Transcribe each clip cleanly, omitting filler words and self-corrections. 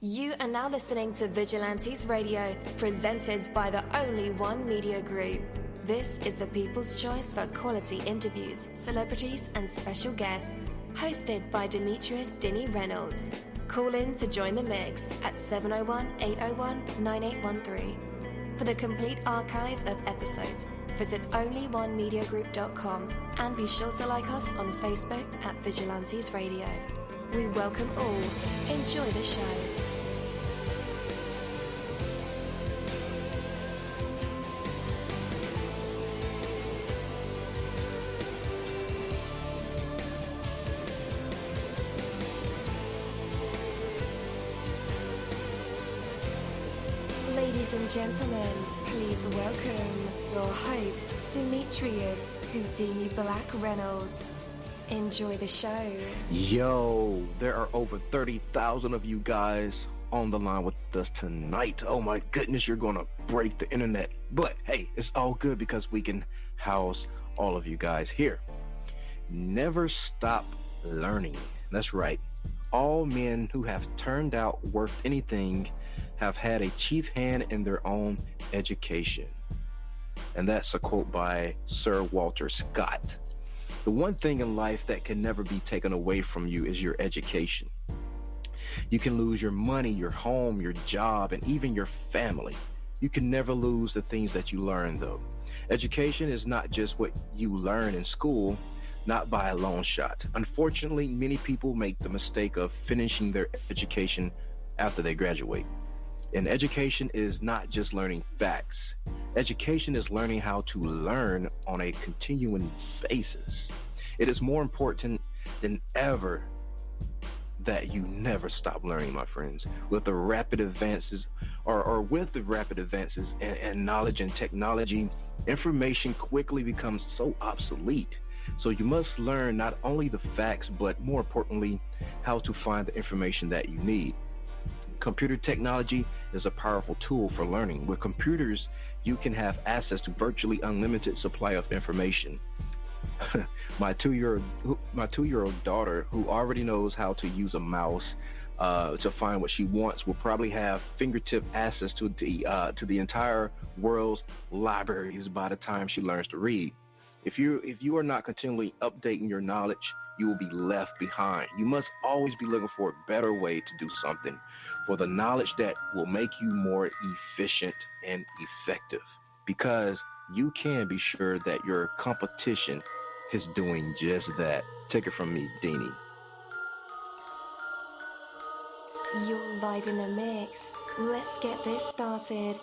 You are now listening to Vigilantes Radio, presented by the Only One Media Group. This is the people's choice for quality interviews, celebrities and special guests. Hosted by Demetrius Dinny Reynolds. Call in to join the mix at 701-801-9813. For the complete archive of episodes, visit onlyonemediagroup.com and be sure to like us on Facebook at Vigilantes Radio. We welcome all. Enjoy the show. Ladies and gentlemen, please welcome your host, Demetrius Houdini Black Reynolds. Enjoy the show. Yo, there are over 30,000 of you guys on the line with us tonight. Oh my goodness, you're gonna break the internet. But hey, it's all good because we can house all of you guys here. Never stop learning. That's right. All men who have turned out worth anything have had a chief hand in their own education. And that's a quote by Sir Walter Scott. The one thing in life that can never be taken away from you is your education. You can lose your money, your home, your job, and even your family. You can never lose the things that you learn, though. Education is not just what you learn in school, not by a long shot. Unfortunately, many people make the mistake of finishing their education after they graduate. And education is not just learning facts. Education is learning how to learn on a continuing basis. It is more important than ever that you never stop learning, my friends. With the rapid advances, in knowledge and technology, information quickly becomes so obsolete. So you must learn not only the facts, but more importantly, how to find the information that you need. Computer technology is a powerful tool for learning. With computers, you can have access to virtually unlimited supply of information. My two-year-old daughter, who already knows how to use a mouse to find what she wants, will probably have fingertip access to the entire world's libraries by the time she learns to read. If you are not continually updating your knowledge, you will be left behind. You must always be looking for a better way to do something, for the knowledge that will make you more efficient and effective. Because you can be sure that your competition is doing just that. Take it from me, Dini. You're live in the mix. Let's get this started.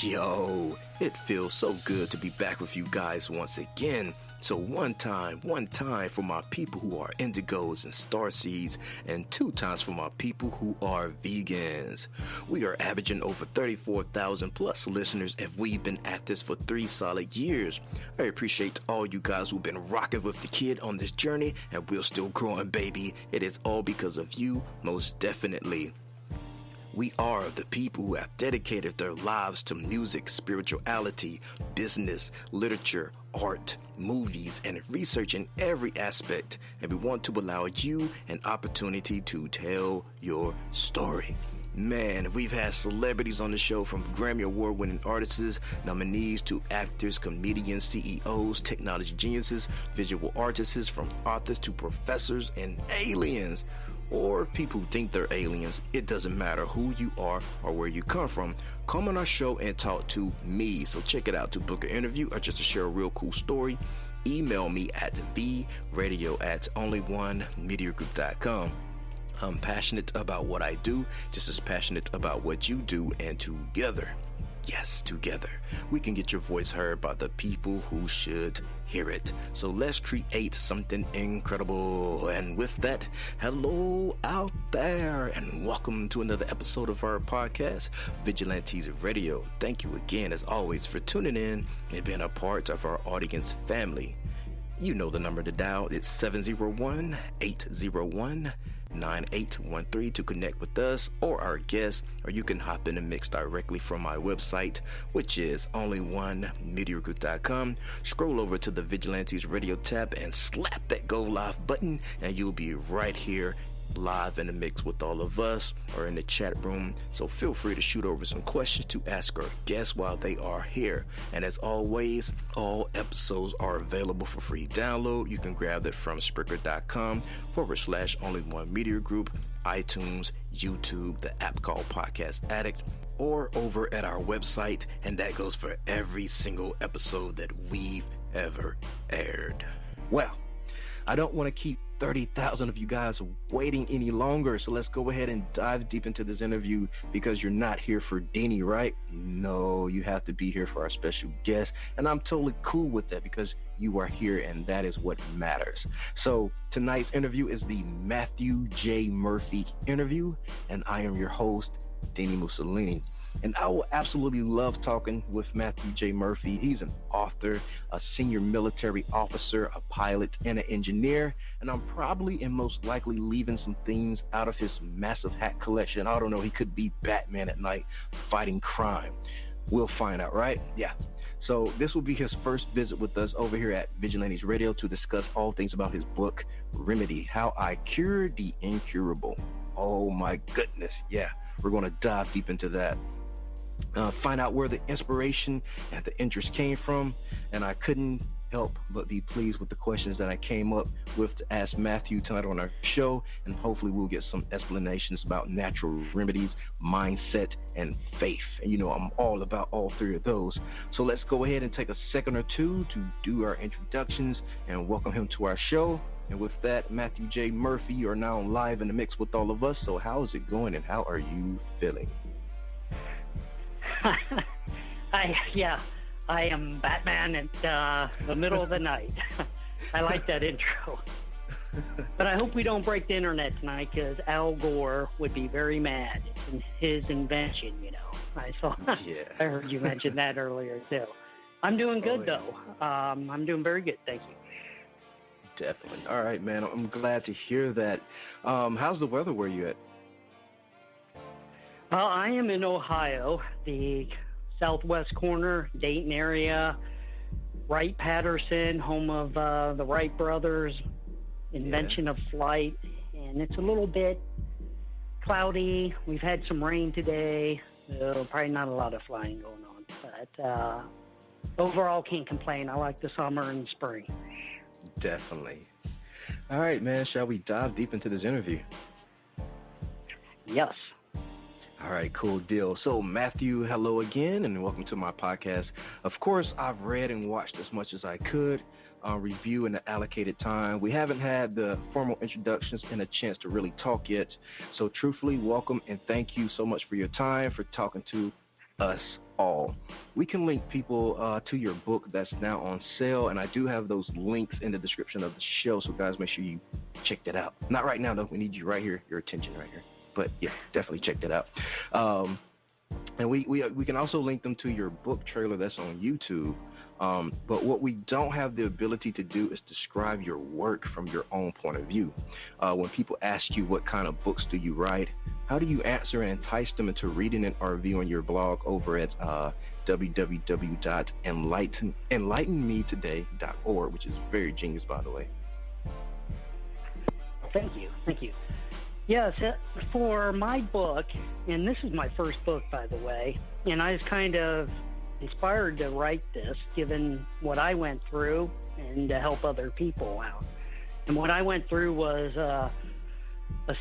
Yo, it feels so good to be back with you guys once again. So one time for my people who are indigos and starseeds, and 2 times for my people who are vegans. We are averaging over 34,000 plus listeners, and we've been at this for 3 solid years. I appreciate all you guys who've been rocking with the kid on this journey, and we're still growing, baby. It is all because of you, most definitely. We are the people who have dedicated their lives to music, spirituality, business, literature, art, movies, and research in every aspect. And we want to allow you an opportunity to tell your story. Man, we've had celebrities on the show, from Grammy Award-winning artists, nominees, to actors, comedians, CEOs, technology geniuses, visual artists, from authors to professors and aliens. Or people who think they're aliens. It doesn't matter who you are or where you come from. Come on our show and talk to me. So check it out. To book an interview or just to share a real cool story, email me at vradio@onlyonemediagroup.com. I'm passionate about what I do, just as passionate about what you do, and together, yes, together, we can get your voice heard by the people who should hear it. So let's create something incredible. And with that, hello out there, and welcome to another episode of our podcast, Vigilantes Radio. Thank you again, as always, for tuning in and being a part of our audience family. You know the number to dial. It's 701-801-9813 to connect with us or our guests, or you can hop in the mix directly from my website, which is onlyonemediagroup.com. Scroll over to the Vigilantes Radio tab and slap that Go Live button, and you'll be right here live in the mix with all of us or in the chat room. So feel free to shoot over some questions to ask our guests while they are here. And as always, all episodes are available for free download. You can grab that from Spreaker.com/Only One Media Group, iTunes, YouTube, the app called Podcast Addict, or over at our website. And that goes for every single episode that we've ever aired. Well, I don't want to keep 30,000 of you guys waiting any longer, so let's go ahead and dive deep into this interview, because you're not here for Dini, right? No, you have to be here for our special guest, and I'm totally cool with that because you are here, and that is what matters. So tonight's interview is the Matthew J. Murphy interview, and I am your host, dini-mussolini. And I will absolutely love talking with Matthew J. Murphy. He's an author, a senior military officer, a pilot, and an engineer. And I'm probably and most likely leaving some things out of his massive hat collection. I don't know, he could be Batman at night fighting crime. We'll find out, right? Yeah. So this will be his first visit with us over here at Vigilantes Radio to discuss all things about his book, Remedy, How I Cured the Incurable. Oh my goodness. Yeah, we're going to dive deep into that. Find out where the inspiration and the interest came from, and I couldn't help but be pleased with the questions that I came up with to ask Matthew tonight on our show, and hopefully we'll get some explanations about natural remedies, mindset, and faith. And you know, I'm all about all three of those. So let's go ahead and take a second or two to do our introductions and welcome him to our show. And with that, Matthew J. Murphy, you are now live in the mix with all of us. So how is it going and how are you feeling? I am Batman at the middle of the night. I like that intro. But I hope we don't break the internet tonight, because Al Gore would be very mad. It's his invention, you know. I heard you mention that earlier, too. I'm doing good, though. I'm doing very good, thank you. Definitely. All right, man. I'm glad to hear that. How's the weather where you at? Well, I am in Ohio, the southwest corner, Dayton area, Wright-Patterson, home of the Wright brothers, invention of flight, and it's a little bit cloudy. We've had some rain today, so probably not a lot of flying going on, but overall can't complain. I like the summer and spring. Definitely. All right, man, shall we dive deep into this interview? Yes. All right, cool deal. So, Matthew, hello again, and welcome to my podcast. Of course, I've read and watched as much as I could, review in the allocated time. We haven't had the formal introductions and a chance to really talk yet. So, truthfully, welcome and thank you so much for your time, for talking to us all. We can link people to your book that's now on sale, and I do have those links in the description of the show, so guys, make sure you check that out. Not right now, though. We need you right here, your attention right here. But yeah, definitely check that out. And we can also link them to your book trailer that's on YouTube. But what we don't have the ability to do is describe your work from your own point of view. When people ask you what kind of books do you write, how do you answer and entice them into reading it or viewing your blog over at www.enlightenmetoday.org, which is very genius, by the way. Thank you. Yes, for my book, and this is my first book, by the way, and I was kind of inspired to write this, given what I went through, and to help other people out. And what I went through was a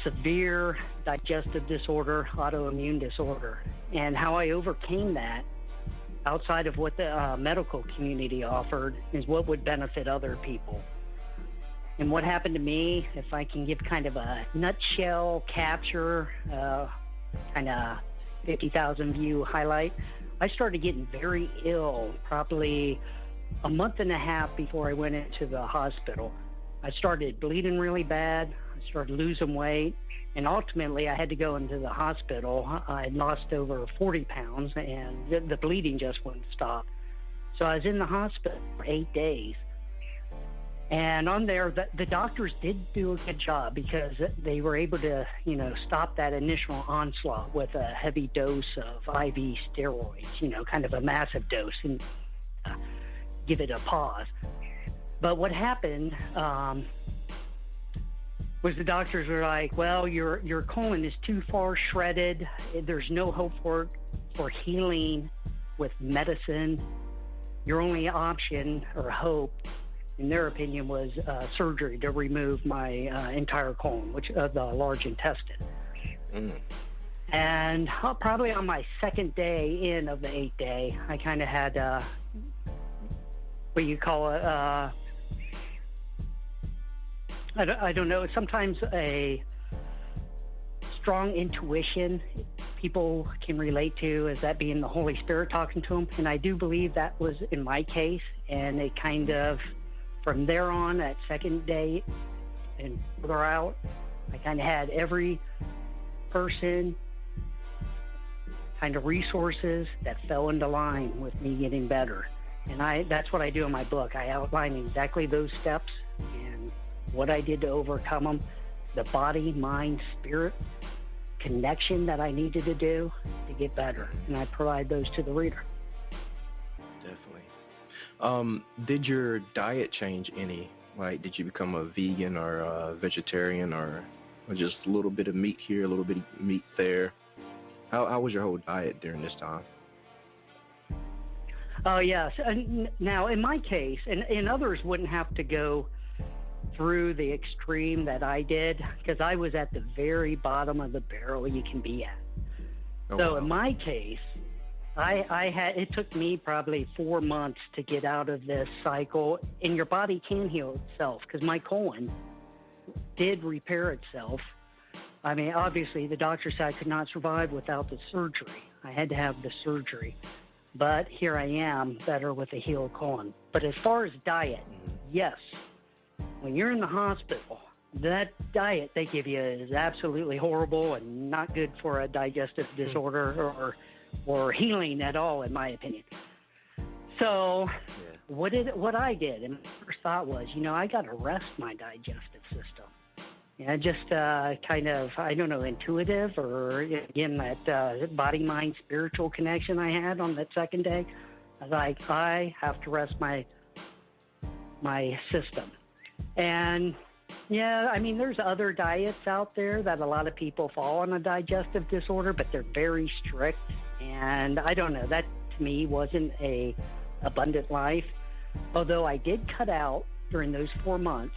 severe digestive disorder, autoimmune disorder, and how I overcame that outside of what the medical community offered is what would benefit other people. And what happened to me, if I can give kind of a nutshell capture, kind of 50,000 view highlight, I started getting very ill probably a month and a half before I went into the hospital. I started bleeding really bad. I started losing weight. And ultimately, I had to go into the hospital. I had lost over 40 pounds, and the bleeding just wouldn't stop. So I was in the hospital for 8 days. And on there, the doctors did do a good job because they were able to, stop that initial onslaught with a heavy dose of IV steroids, kind of a massive dose, and give it a pause. But what happened was the doctors were like, well, your colon is too far shredded. There's no hope for healing with medicine. Your only option or hope, in their opinion, was surgery to remove my entire colon, which the large intestine. And probably on my second day in of the 8th day, I kind of had what you call it. I don't know. Sometimes a strong intuition people can relate to as that being the Holy Spirit talking to them, and I do believe that was in my case. And it kind of, from there on, that second day and further out, I kind of had every person, kind of resources that fell into line with me getting better. And that's what I do in my book. I outline exactly those steps and what I did to overcome them, the body, mind, spirit connection that I needed to do to get better. And I provide those to the reader. Definitely. Did your diet change any? Like, did you become a vegan or a vegetarian or just a little bit of meat here, a little bit of meat there? How was your whole diet during this time? Oh, yes. Now, in my case, and others wouldn't have to go through the extreme that I did, because I was at the very bottom of the barrel you can be at. So wow. In my case, it took me probably 4 months to get out of this cycle, and your body can heal itself, because my colon did repair itself. I mean, obviously, the doctor said I could not survive without the surgery. I had to have the surgery. But here I am, better with a healed colon. But as far as diet, yes, when you're in the hospital, that diet they give you is absolutely horrible and not good for a digestive disorder or healing at all, in my opinion. So what I did, and my first thought was, I got to rest my digestive system. Just kind of, I don't know, intuitive, or again, that body-mind spiritual connection I had on that second day. I was like, I have to rest my system. And yeah, I mean, there's other diets out there that a lot of people fall on a digestive disorder, but they're very strict. And I don't know, that to me wasn't a abundant life. Although I did cut out during those 4 months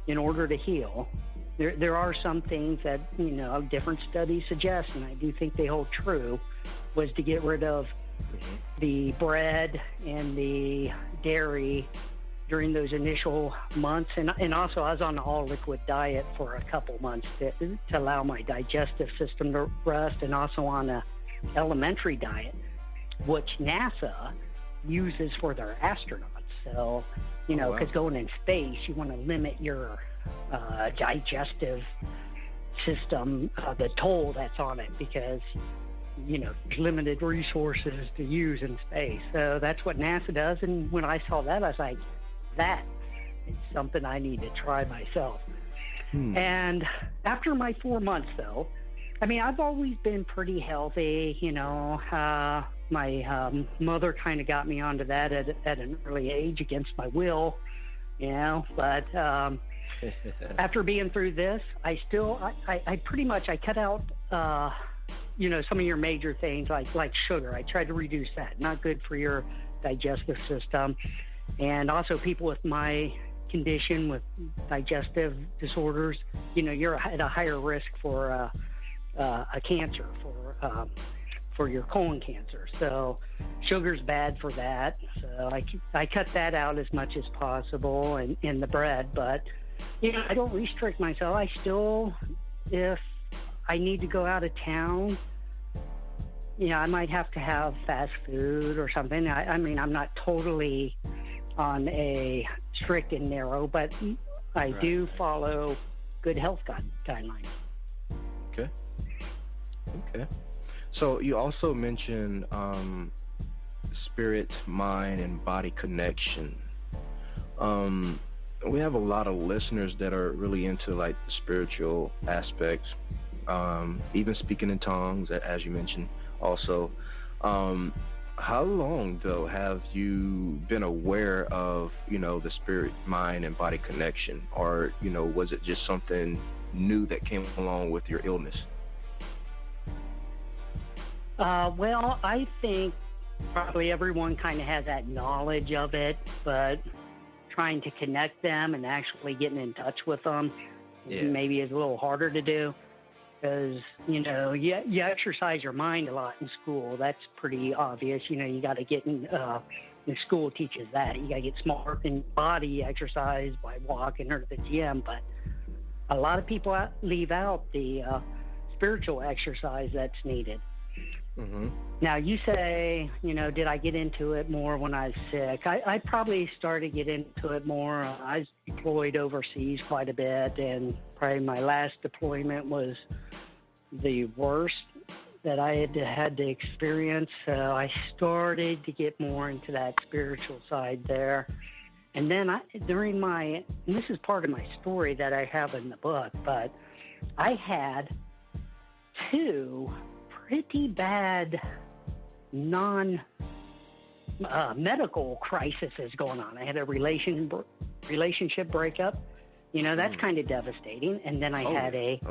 in order to heal. There are some things that, different studies suggest, and I do think they hold true, was to get rid of the bread and the dairy during those initial months. And also I was on an all-liquid diet for a couple months to allow my digestive system to rest, and also on a elementary diet, which NASA uses for their astronauts. So, because going in space, you want to limit your digestive system, the toll that's on it, because limited resources to use in space. So that's what NASA does. And when I saw that, I was like, that is something I need to try myself. And after my 4 months, though, I mean, I've always been pretty healthy. My mother kind of got me onto that at an early age against my will, but after being through this, I pretty much cut out, some of your major things like sugar. I tried to reduce that. Not good for your digestive system. And also people with my condition with digestive disorders, you're at a higher risk for a cancer, for your colon cancer. So sugar's bad for that. So I cut that out as much as possible, and in the bread. But I don't restrict myself. I still, if I need to go out of town, I might have to have fast food or something. I mean, I'm not totally on a strict and narrow, but I do follow good health guidelines. Okay. So you also mentioned spirit, mind, and body connection. we have a lot of listeners that are really into like the spiritual aspects, even speaking in tongues, as you mentioned also. How long, though, have you been aware of, the spirit, mind, and body connection? Or, was it just something new that came along with your illness? Well, I think probably everyone kind of has that knowledge of it, but trying to connect them and actually getting in touch with them maybe is a little harder to do. Because, you exercise your mind a lot in school. That's pretty obvious. You got to get in, the school teaches that. You got to get smart in body exercise by walking or the gym. But a lot of people leave out the spiritual exercise that's needed. Mm-hmm. Now, you say, did I get into it more when I was sick? I probably started to get into it more. I was deployed overseas quite a bit, and probably my last deployment was the worst that I had to experience. So I started to get more into that spiritual side there. And then and this is part of my story that I have in the book, but I had 2 pretty bad non-medical crises going on. I had a relationship breakup. That's kind of devastating. And then I had a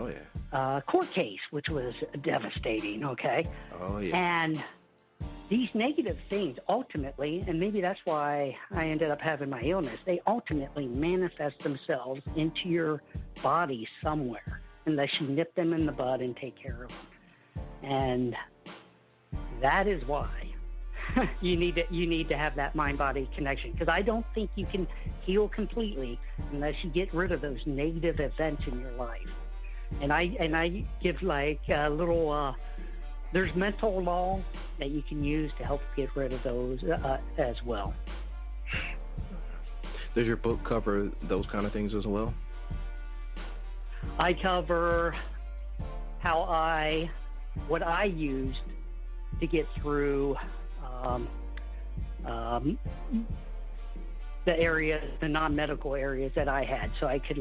court case, which was devastating, okay? Oh, yeah. And these negative things ultimately, and maybe that's why I ended up having my illness, they ultimately manifest themselves into your body somewhere unless you nip them in the bud and take care of them. And that is why you need to have that mind-body connection, because I don't think you can heal completely unless you get rid of those negative events in your life. And I give like a little there's mental law that you can use to help get rid of those as well. Does your book cover those kind of things as well? I cover what I used to get through the non-medical areas that I had. So I could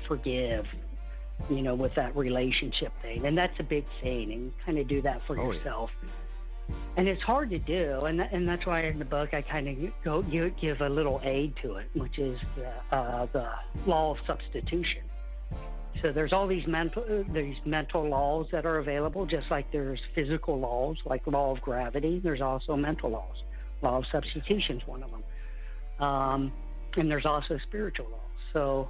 forgive, with that relationship thing. And that's a big thing, and you kind of do that for yourself. Yeah. And it's hard to do, and that's why in the book I kind of give a little aid to it, which is the law of substitution. So there's all these mental laws that are available, just like there's physical laws, like law of gravity. There's also mental laws. Law of substitution is one of them. And there's also spiritual laws. So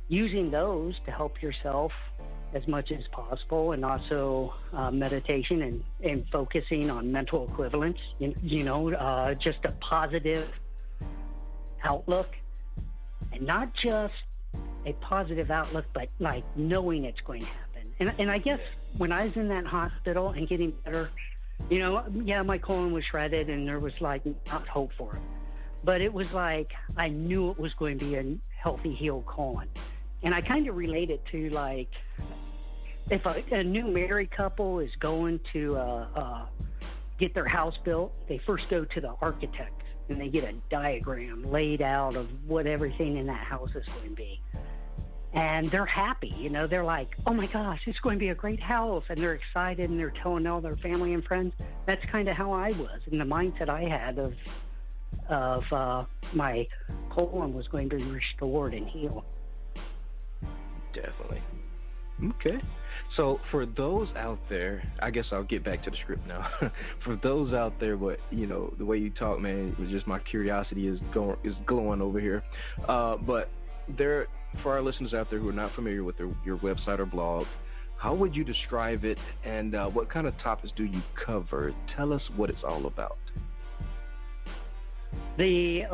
using those to help yourself as much as possible, and also meditation and focusing on mental equivalence, just a positive outlook, and not just a positive outlook, but like knowing it's going to happen. And I guess when I was in that hospital and getting better, my colon was shredded and there was like not hope for it. But it was like I knew it was going to be a healthy, healed colon. And I kind of relate it to like if a new married couple is going to get their house built, they first go to the architect and they get a diagram laid out of what everything in that house is going to be. And they're happy, they're like, oh my gosh, it's going to be a great house. And they're excited and they're telling all their family and friends. That's kind of how I was, and the mindset I had of my colon was going to be restored and healed. Definitely. Okay. So for those out there, I guess I'll get back to the script now. For those out there, the way you talk, man, it was just my curiosity is glowing over here. But for our listeners out there who are not familiar with your website or blog, how would you describe it, and what kind of topics do you cover? Tell us what it's all about. The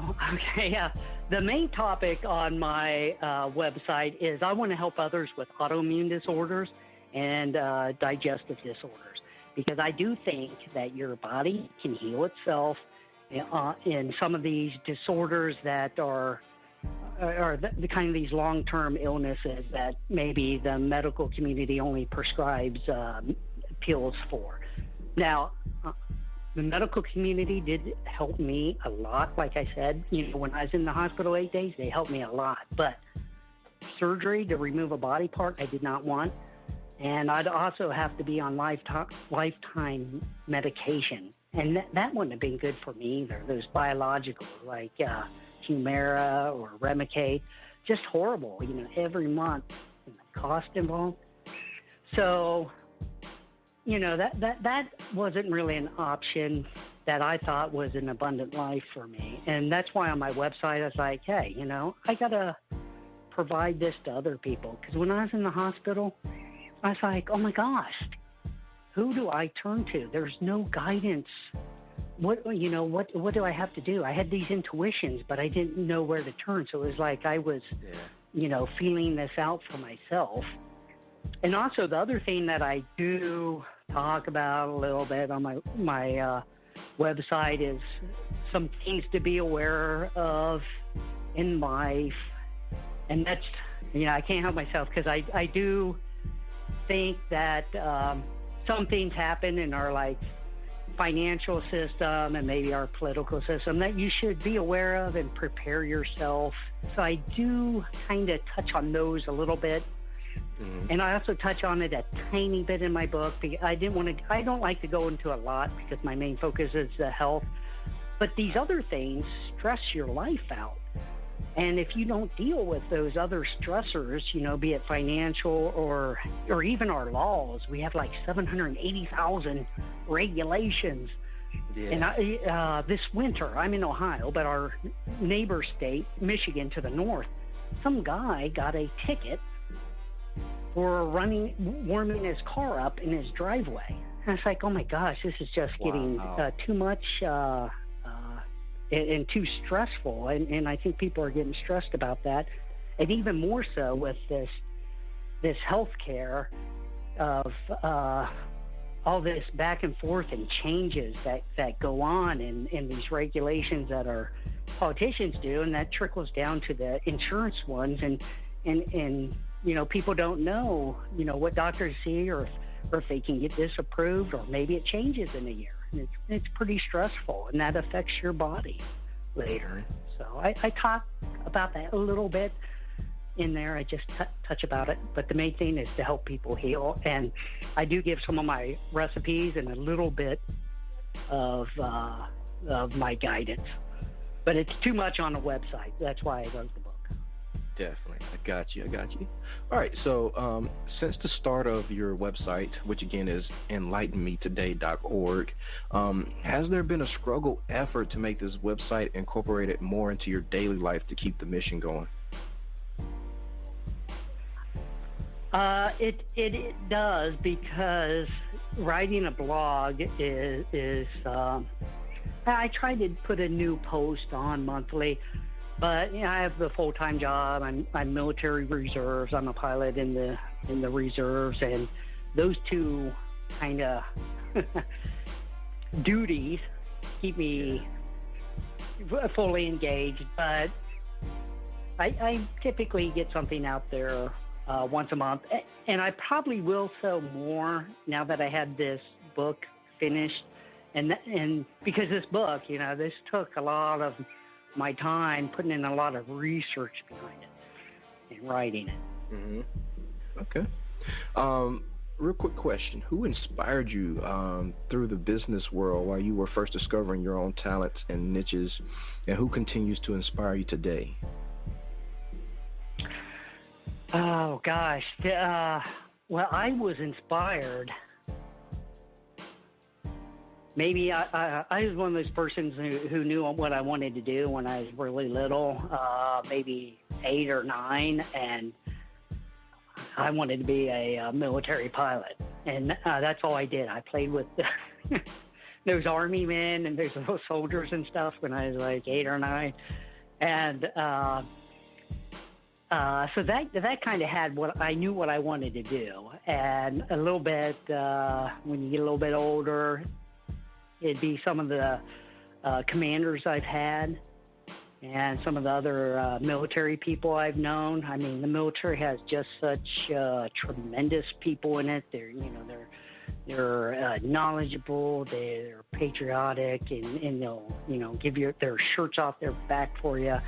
main topic on my website is I want to help others with autoimmune disorders and digestive disorders, because I do think that your body can heal itself in some of these disorders that are the kind of these long-term illnesses that maybe the medical community only prescribes pills for. Now, the medical community did help me a lot. Like I said, when I was in the hospital 8 days, they helped me a lot. But surgery to remove a body part, I did not want. And I'd also have to be on lifetime medication. And that wouldn't have been good for me either. Those biologicals like Humira or Remicade, just horrible, every month, and the cost involved. So, that wasn't really an option that I thought was an abundant life for me. And that's why on my website I was like, hey, I got to provide this to other people. Because when I was in the hospital, I was like, oh my gosh, who do I turn to? There's no guidance. What do I have to do? I had these intuitions, but I didn't know where to turn. So it was like I was, feeling this out for myself. And also the other thing that I do talk about a little bit on my website is some things to be aware of in life. And that's, I can't help myself because I do think that some things happen in our financial system and maybe our political system that you should be aware of and prepare yourself. So I do kind of touch on those a little bit. Mm-hmm. And I also touch on it a tiny bit in my book because I don't like to go into a lot because my main focus is the health. But these other things stress your life out. And if you don't deal with those other stressors, be it financial or even our laws, we have 780,000 regulations. Yeah. And this winter, I'm in Ohio, but our neighbor state, Michigan, to the north, some guy got a ticket for warming his car up in his driveway. And it's like, oh my gosh, this is just getting too much and too stressful. And I think people are getting stressed about that. And even more so with this health care of all this back and forth and changes that go on in these regulations that our politicians do, and that trickles down to the insurance ones. And people don't know, what doctors see or if they can get this approved, or maybe it changes in a year. And it's pretty stressful, and that affects your body later. So I talk about that a little bit in there. I just touch about it. But the main thing is to help people heal. And I do give some of my recipes and a little bit of my guidance. But it's too much on the website. That's why I wrote the book. Definitely. I got you. All right. So since the start of your website, which again is enlightenmetoday.org, has there been a struggle effort to make this website incorporated more into your daily life to keep the mission going? It does, because writing a blog is I try to put a new post on monthly. But I have the full-time job. I'm military reserves. I'm a pilot in the reserves, and those two kind of duties keep me fully engaged. But I typically get something out there once a month, and I probably will sell more now that I had this book finished. And because this book, this took a lot of my time, putting in a lot of research behind it and writing it. Mm-hmm. Okay. Real quick question. Who inspired you through the business world while you were first discovering your own talents and niches, and who continues to inspire you today? Oh, gosh. Well, I was inspired. Maybe I was one of those persons who knew what I wanted to do when I was really little, maybe 8 or 9, and I wanted to be a military pilot. And that's all I did. I played with those army men and those little soldiers and stuff when I was 8 or 9. And so that kind of had what I knew what I wanted to do. And a little bit, when you get a little bit older, it'd be some of the commanders I've had and some of the other military people I've known. I mean, the military has just such tremendous people in it. They're knowledgeable. They're patriotic, and they'll, give their shirts off their back for you.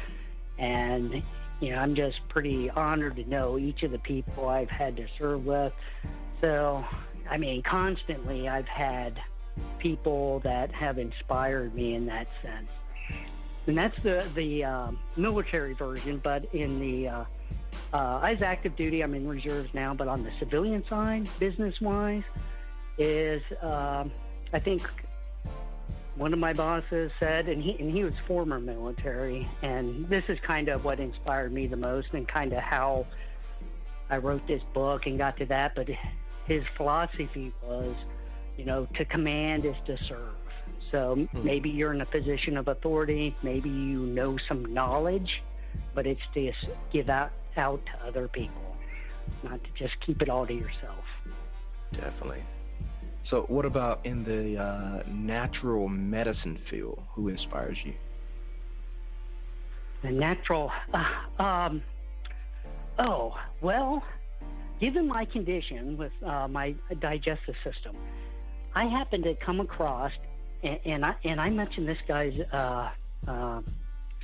And, I'm just pretty honored to know each of the people I've had to serve with. So, constantly I've had people that have inspired me in that sense. And that's the military version, but in the I was active duty. I'm in reserves now, but on the civilian side, business-wise, is I think one of my bosses said, and he was former military, and this is kind of what inspired me the most and kind of how I wrote this book and got to that, but his philosophy was, to command is to serve. So maybe you're in a position of authority, maybe you know some knowledge, but it's to give out to other people, not to just keep it all to yourself. Definitely. So what about in the natural medicine field? Who inspires you? The natural, given my condition with my digestive system, I happened to come across, and I mentioned this guy's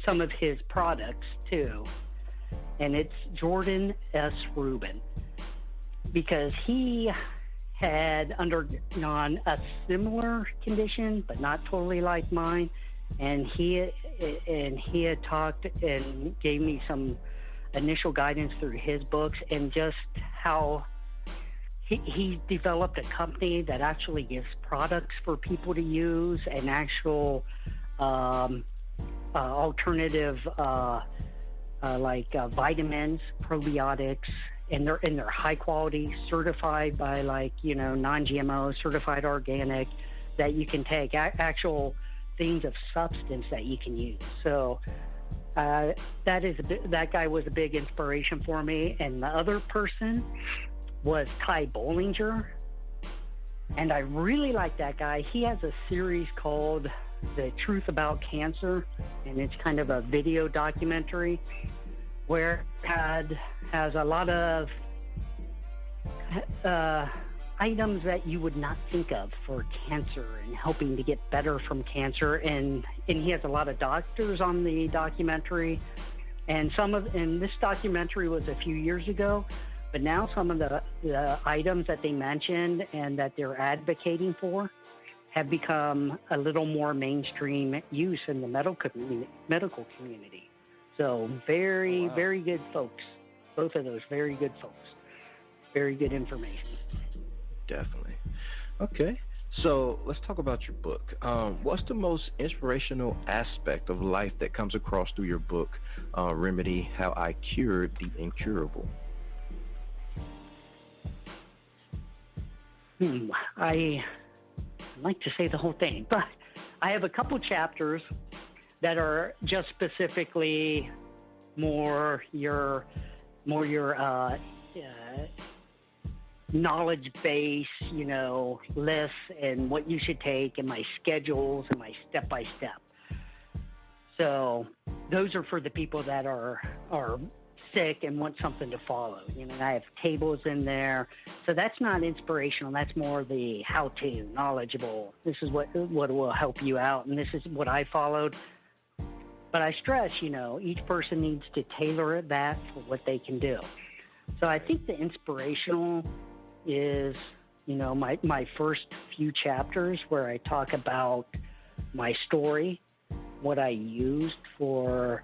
some of his products too, and it's Jordan S. Rubin, because he had undergone a similar condition, but not totally like mine, and he had talked and gave me some initial guidance through his books, and just how he developed a company that actually gives products for people to use, and actual alternative like vitamins, probiotics, and they're high quality, certified by non-GMO, certified organic, that you can take, actual things of substance that you can use. So that guy was a big inspiration for me. And the other person was Ty Bollinger, and I really like that guy. He has a series called The Truth About Cancer, and it's kind of a video documentary where it has a lot of items that you would not think of for cancer and helping to get better from cancer. And he has a lot of doctors on the documentary, and this documentary was a few years ago, but now some of the items that they mentioned and that they're advocating for have become a little more mainstream use in the medical community. So very, very good folks. Both of those very good folks. Very good information. Definitely. Okay. So let's talk about your book. What's the most inspirational aspect of life that comes across through your book, Remedy: How I Cured the Incurable? I like to say the whole thing, but I have a couple chapters that are just specifically more your knowledge base, lists and what you should take, and my schedules and my step-by-step. So those are for the people that are sick and want something to follow. I have tables in there. So that's not inspirational. That's more the how-to, knowledgeable. This is what will help you out, and this is what I followed. But I stress, each person needs to tailor that for what they can do. So I think the inspirational is, my first few chapters where I talk about my story, what I used for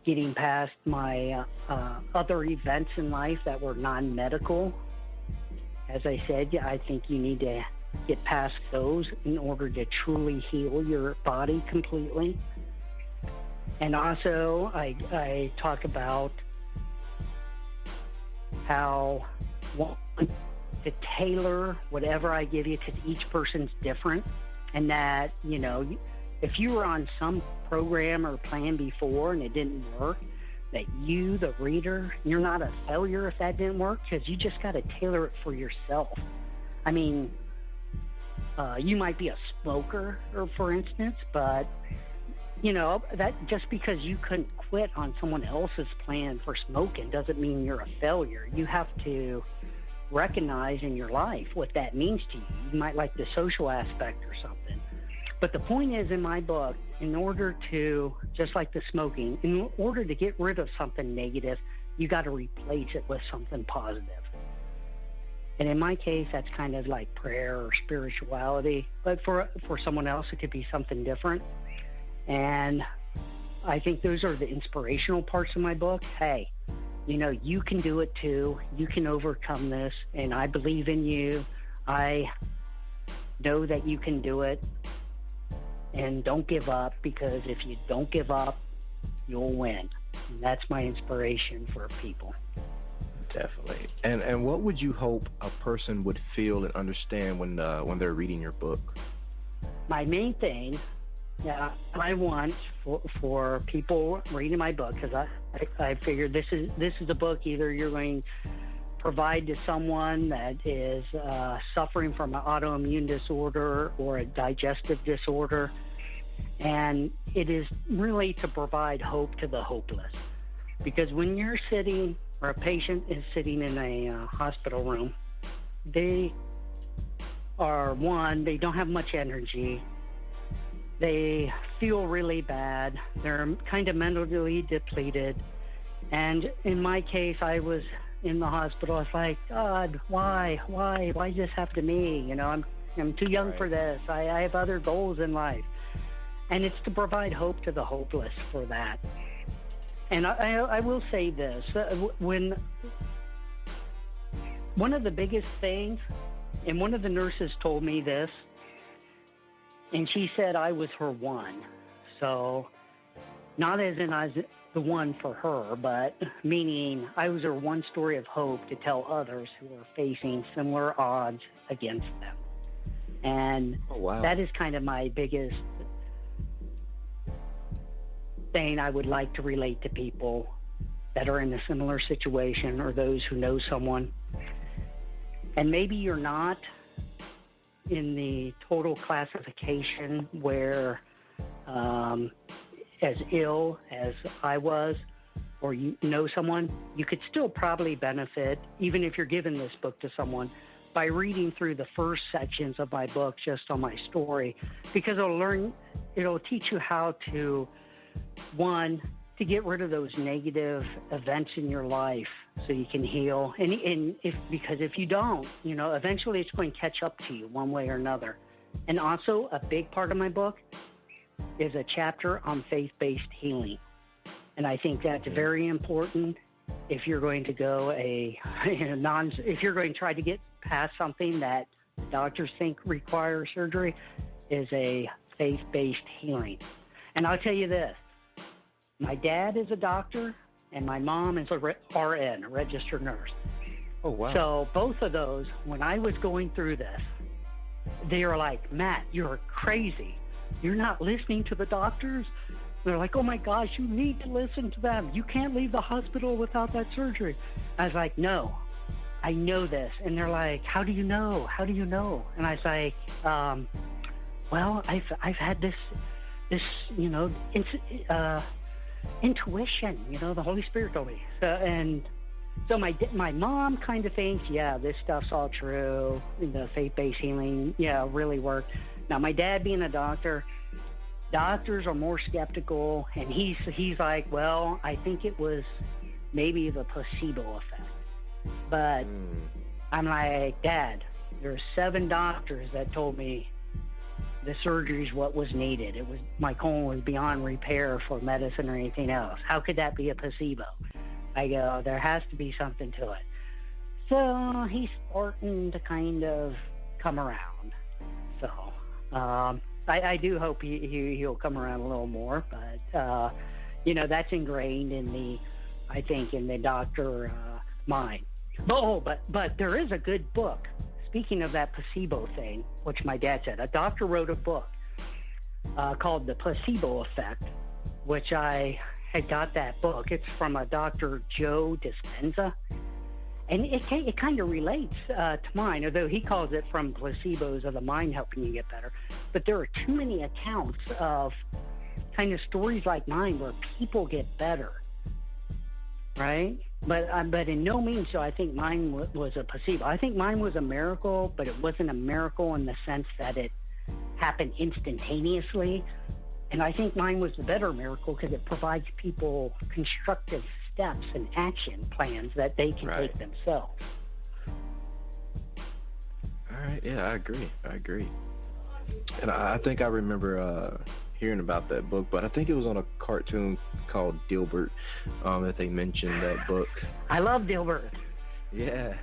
getting past my other events in life that were non-medical. As I said, I think you need to get past those in order to truly heal your body completely. And also, I talk about how to tailor whatever I give you, because each person's different, and that, if you were on some program or plan before and it didn't work, that you, the reader, you're not a failure if that didn't work, because you just got to tailor it for yourself. You might be a smoker, or for instance, but that just because you couldn't quit on someone else's plan for smoking doesn't mean you're a failure. You have to recognize in your life what that means to you. You might like the social aspect or something. But the point is, in my book, in order to, just like the smoking, in order to get rid of something negative, you got to replace it with something positive. And in my case, that's kind of like prayer or spirituality. But for someone else, it could be something different. And I think those are the inspirational parts of my book. Hey, you know, you can do it too. You can overcome this. And I believe in you. I know that you can do it. And don't give up, because if you don't give up, you'll win. And that's my inspiration for people. Definitely. And what would you hope a person would feel and understand when they're reading your book? My main thing, I want for people reading my book, because I figured this is a book either you're going to provide to someone that is suffering from an autoimmune disorder or a digestive disorder, and it is really to provide hope to the hopeless. Because when you're sitting, or a patient is sitting in a hospital room, they don't have much energy. They feel really bad. They're kind of mentally depleted. And in my case, I was in the hospital. I was like, God, why does this happen to me? You know, I'm too young for this. I have other goals in life. And it's to provide hope to the hopeless for that. And I will say this, when one of the biggest things, and one of the nurses told me this, and she said I was her one. So not as in I was the one for her, but meaning I was her one story of hope to tell others who are facing similar odds against them. And that is kind of my biggest thing I would like to relate to people that are in a similar situation, or those who know someone. And maybe you're not in the total classification where as ill as I was, or you know someone, you could still probably benefit, even if you're giving this book to someone, by reading through the first sections of my book just on my story, because it'll teach you how to, one, to get rid of those negative events in your life so you can heal. Because if you don't, you know, eventually it's going to catch up to you one way or another. And also, a big part of my book is a chapter on faith-based healing. And I think that's very important if you're going to go if you're going to try to get past something that doctors think requires surgery, is a faith-based healing. And I'll tell you this, my dad is a doctor, and my mom is a RN, a registered nurse. Oh, wow. So both of those, when I was going through this, they were like, Matt, you're crazy. You're not listening to the doctors? They're like, oh, my gosh, you need to listen to them. You can't leave the hospital without that surgery. I was like, no, I know this. And they're like, how do you know? How do you know? And I was like, well, I've had this, you know, intuition, you know, the Holy Spirit told me. So my mom kind of thinks, yeah, this stuff's all true. The faith-based healing, yeah, really worked. Now, my dad being a doctor, doctors are more skeptical, and he's like, well, I think it was maybe the placebo effect. But I'm like, Dad, there's 7 doctors that told me the surgery is what was needed. My colon was beyond repair for medicine or anything else. How could that be a placebo? I go, there has to be something to it. So he's starting to kind of come around. So I do hope he'll come around a little more, but you know, that's ingrained in the doctor mind. But there is a good book. Speaking of that placebo thing, which my dad said, a doctor wrote a book called The Placebo Effect, which I had got that book. It's from a Dr. Joe Dispenza. And it kind of relates to mine, although he calls it From Placebos of the Mind Helping You Get Better. But there are too many accounts of kind of stories like mine where people get better, right? But in no means so I think mine was a placebo. I think mine was a miracle, but it wasn't a miracle in the sense that it happen instantaneously. And I think mine was the better miracle because it provides people constructive steps and action plans that they can take themselves. All right, yeah, I agree. And I think I remember hearing about that book, but I think it was on a cartoon called Dilbert that they mentioned that book. I love Dilbert. Yeah.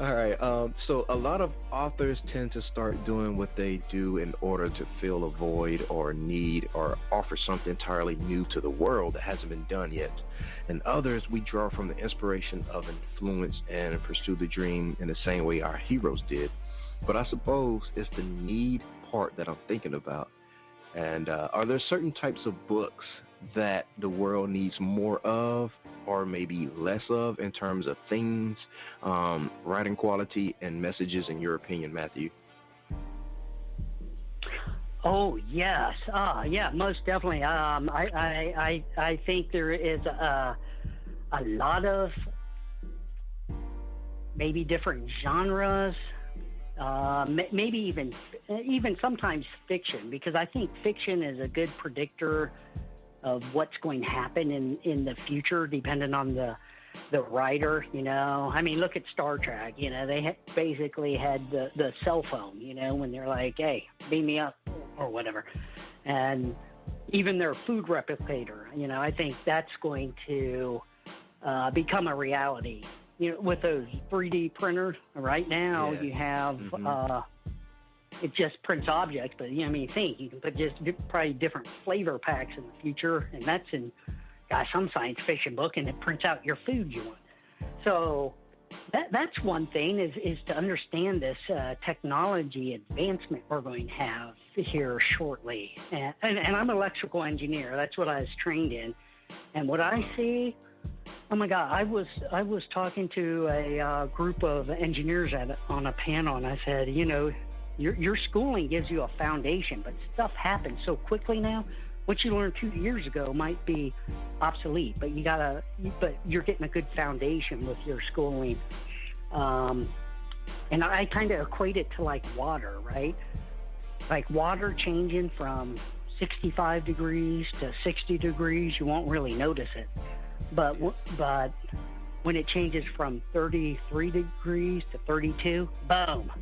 All right, so a lot of authors tend to start doing what they do in order to fill a void or need or offer something entirely new to the world that hasn't been done yet. And others, we draw from the inspiration of influence and pursue the dream in the same way our heroes did. But I suppose it's the need part that I'm thinking about. And are there certain types of books that the world needs more of or maybe less of in terms of themes, writing quality, and messages, in your opinion, Matthew? Oh, yes. Yeah, most definitely. I think there is a lot of maybe different genres, maybe even sometimes fiction, because I think fiction is a good predictor of what's going to happen in the future, depending on the writer, you know. I mean, look at Star Trek, you know, they basically had the cell phone, you know, when they're like, hey, beam me up or whatever. And even their food replicator, you know, I think that's going to become a reality. You know, with those 3D printers right now, you have it just prints objects, but you know, I mean, think you can put just probably different flavor packs in the future, and that's in some science fiction book, and it prints out your food you want. So that's one thing is to understand this technology advancement we're going to have here shortly. And I'm an electrical engineer. That's what I was trained in, and what I see. Oh my God! I was talking to a group of engineers on a panel, and I said, you know, your schooling gives you a foundation, but stuff happens so quickly now. What you learned 2 years ago might be obsolete, but you're getting a good foundation with your schooling. And I kind of equate it to like water, right? Like water changing from 65 degrees to 60 degrees, you won't really notice it. But when it changes from 33 degrees to 32, boom.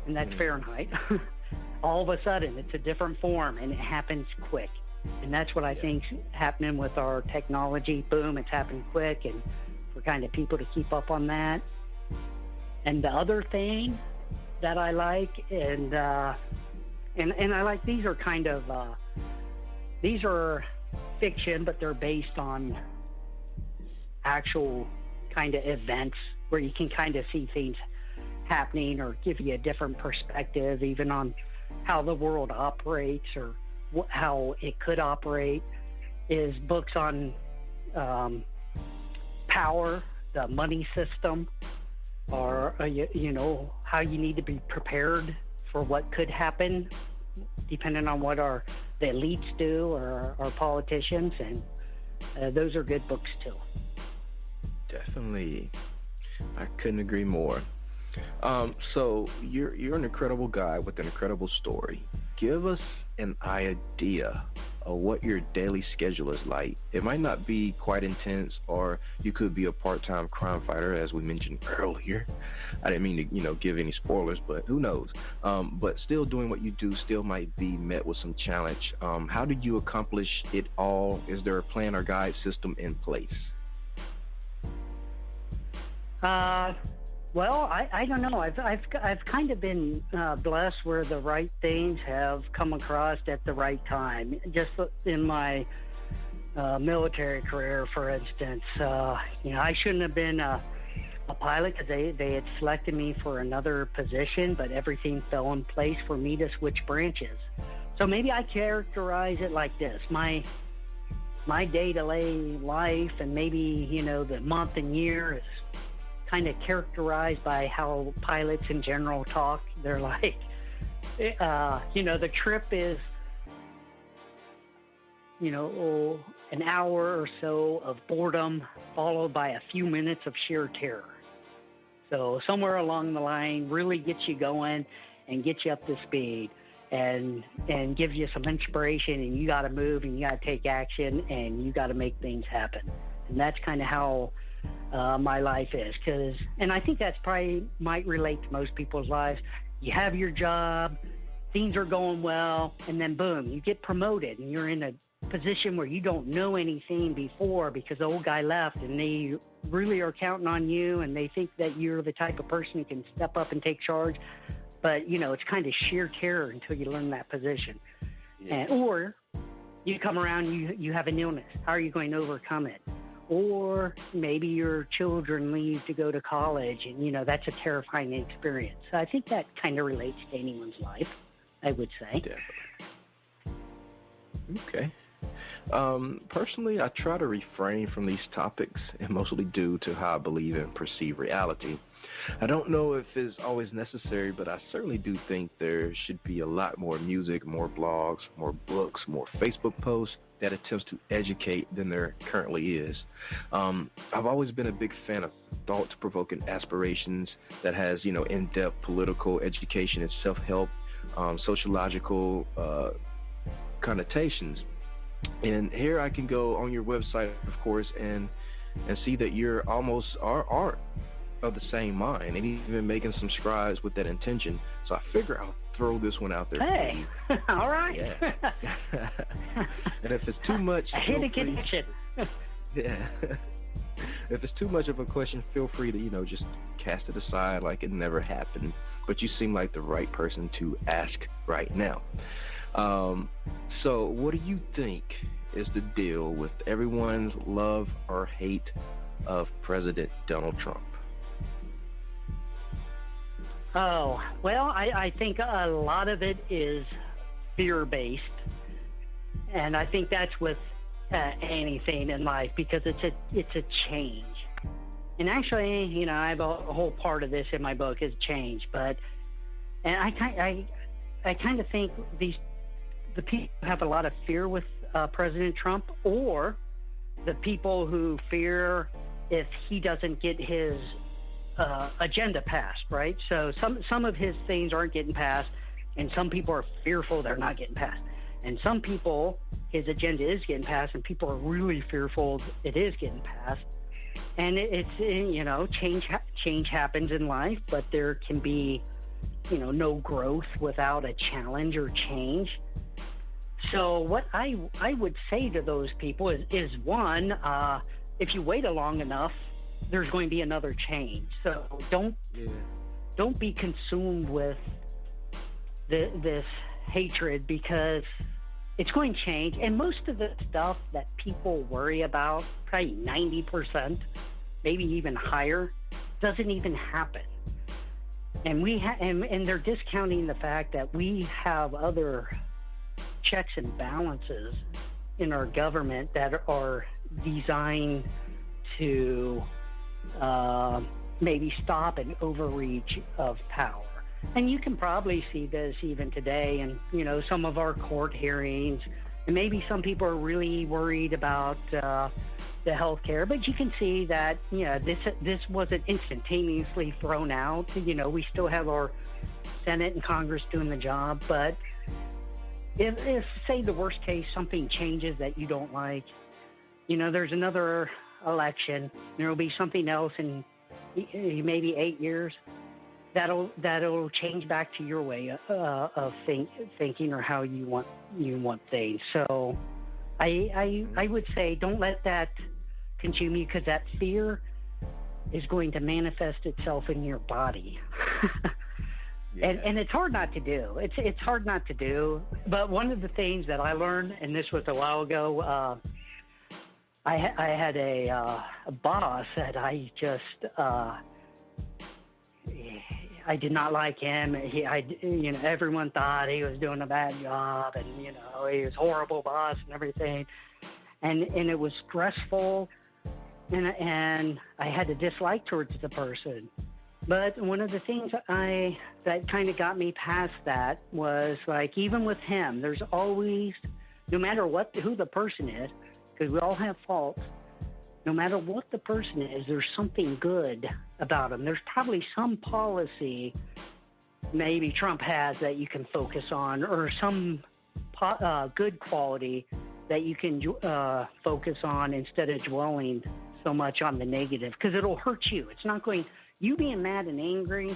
And that's Fahrenheit. All of a sudden, it's a different form, and it happens quick. And that's what I think's happening with our technology. Boom, it's happening quick, and for kind of people to keep up on that. And the other thing that I like, and I like, these are kind of these are fiction, but they're based on actual kind of events where you can kind of see things happening or give you a different perspective even on how the world operates or how it could operate, is books on power, the money system, or you know, how you need to be prepared for what could happen depending on what the elites do or our politicians, and those are good books too. Definitely. I couldn't agree more. So you're an incredible guy with an incredible story. Give us an idea of what your daily schedule is like. It might not be quite intense, or you could be a part-time crime fighter, as we mentioned earlier. I didn't mean to, you know, give any spoilers, but who knows? But still doing what you do still might be met with some challenge. How do you accomplish it all? Is there a plan or guide system in place? Well, I don't know. I've kind of been blessed where the right things have come across at the right time. Just in my military career, for instance, you know, I shouldn't have been a pilot because they had selected me for another position, but everything fell in place for me to switch branches. So maybe I characterize it like this: my day-to-day life, and maybe, you know, the month and year is kind of characterized by how pilots in general talk. They're like, you know, the trip is, you know, an hour or so of boredom followed by a few minutes of sheer terror. So somewhere along the line really gets you going, and get you up to speed and gives you some inspiration, and you got to move and you got to take action and you got to make things happen. And that's kind of how my life is. And I think that's probably might relate to most people's lives. You have your job, things are going well, and then boom, you get promoted and you're in a position where you don't know anything before because the old guy left, and they really are counting on you, and they think that you're the type of person who can step up and take charge. But, it's kind of sheer terror until you learn that position. Yeah. Or you come around, you have an illness. How are you going to overcome it? Or maybe your children leave to go to college, and, that's a terrifying experience. So I think that kind of relates to anyone's life, I would say. Definitely. Okay. Personally, I try to refrain from these topics, and mostly due to how I believe and perceive reality. I don't know if it's always necessary, but I certainly do think there should be a lot more music, more blogs, more books, more Facebook posts that attempts to educate than there currently is. I've always been a big fan of thought-provoking aspirations that has, in-depth political education and self-help, sociological connotations. And here I can go on your website, of course, and see that you're almost are of the same mind, and even making some strides with that intention. So I figure I'll throw this one out there. Hey, all right. Yeah. And if it's too much, I hit a connection. Yeah. If it's too much of a question, feel free to, just cast it aside like it never happened. But you seem like the right person to ask right now. So what do you think is the deal with everyone's love or hate of President Donald Trump? Oh, well, I think a lot of it is fear-based, and I think that's with anything in life, because it's a change. And actually, I have a whole part of this in my book is change, and I kind of think the people who have a lot of fear with President Trump, or the people who fear if he doesn't get his agenda passed, right? So some of his things aren't getting passed, and some people are fearful they're not getting passed. And some people, his agenda is getting passed, and people are really fearful it is getting passed. And it's change happens in life, but there can be, no growth without a challenge or change. So what I would say to those people is one, if you wait long enough, there's going to be another change. So don't be consumed with this hatred, because it's going to change. And most of the stuff that people worry about, probably 90%, maybe even higher, doesn't even happen. And and they're discounting the fact that we have other checks and balances in our government that are designed to maybe stop an overreach of power. And you can probably see this even today in, some of our court hearings. And maybe some people are really worried about the health care, but you can see that, this wasn't instantaneously thrown out. We still have our Senate and Congress doing the job, but if say the worst case, something changes that you don't like, there's another election, there will be something else in maybe 8 years that'll change back to your way of thinking, or how you want things. So I would say don't let that consume you, because that fear is going to manifest itself in your body. Yeah. And it's hard not to do. It's hard not to do. But one of the things that I learned, and this was a while ago, I had a boss that I just I did not like him. Everyone thought he was doing a bad job, and he was a horrible boss and everything, and it was stressful, and I had a dislike towards the person. But one of the things that kind of got me past that was, like, even with him, there's always, no matter who the person is, because we all have faults, no matter what the person is, there's something good about them. There's probably some policy maybe Trump has that you can focus on, or some good quality that you can focus on instead of dwelling so much on the negative, because it'll hurt you. It's not going, you being mad and angry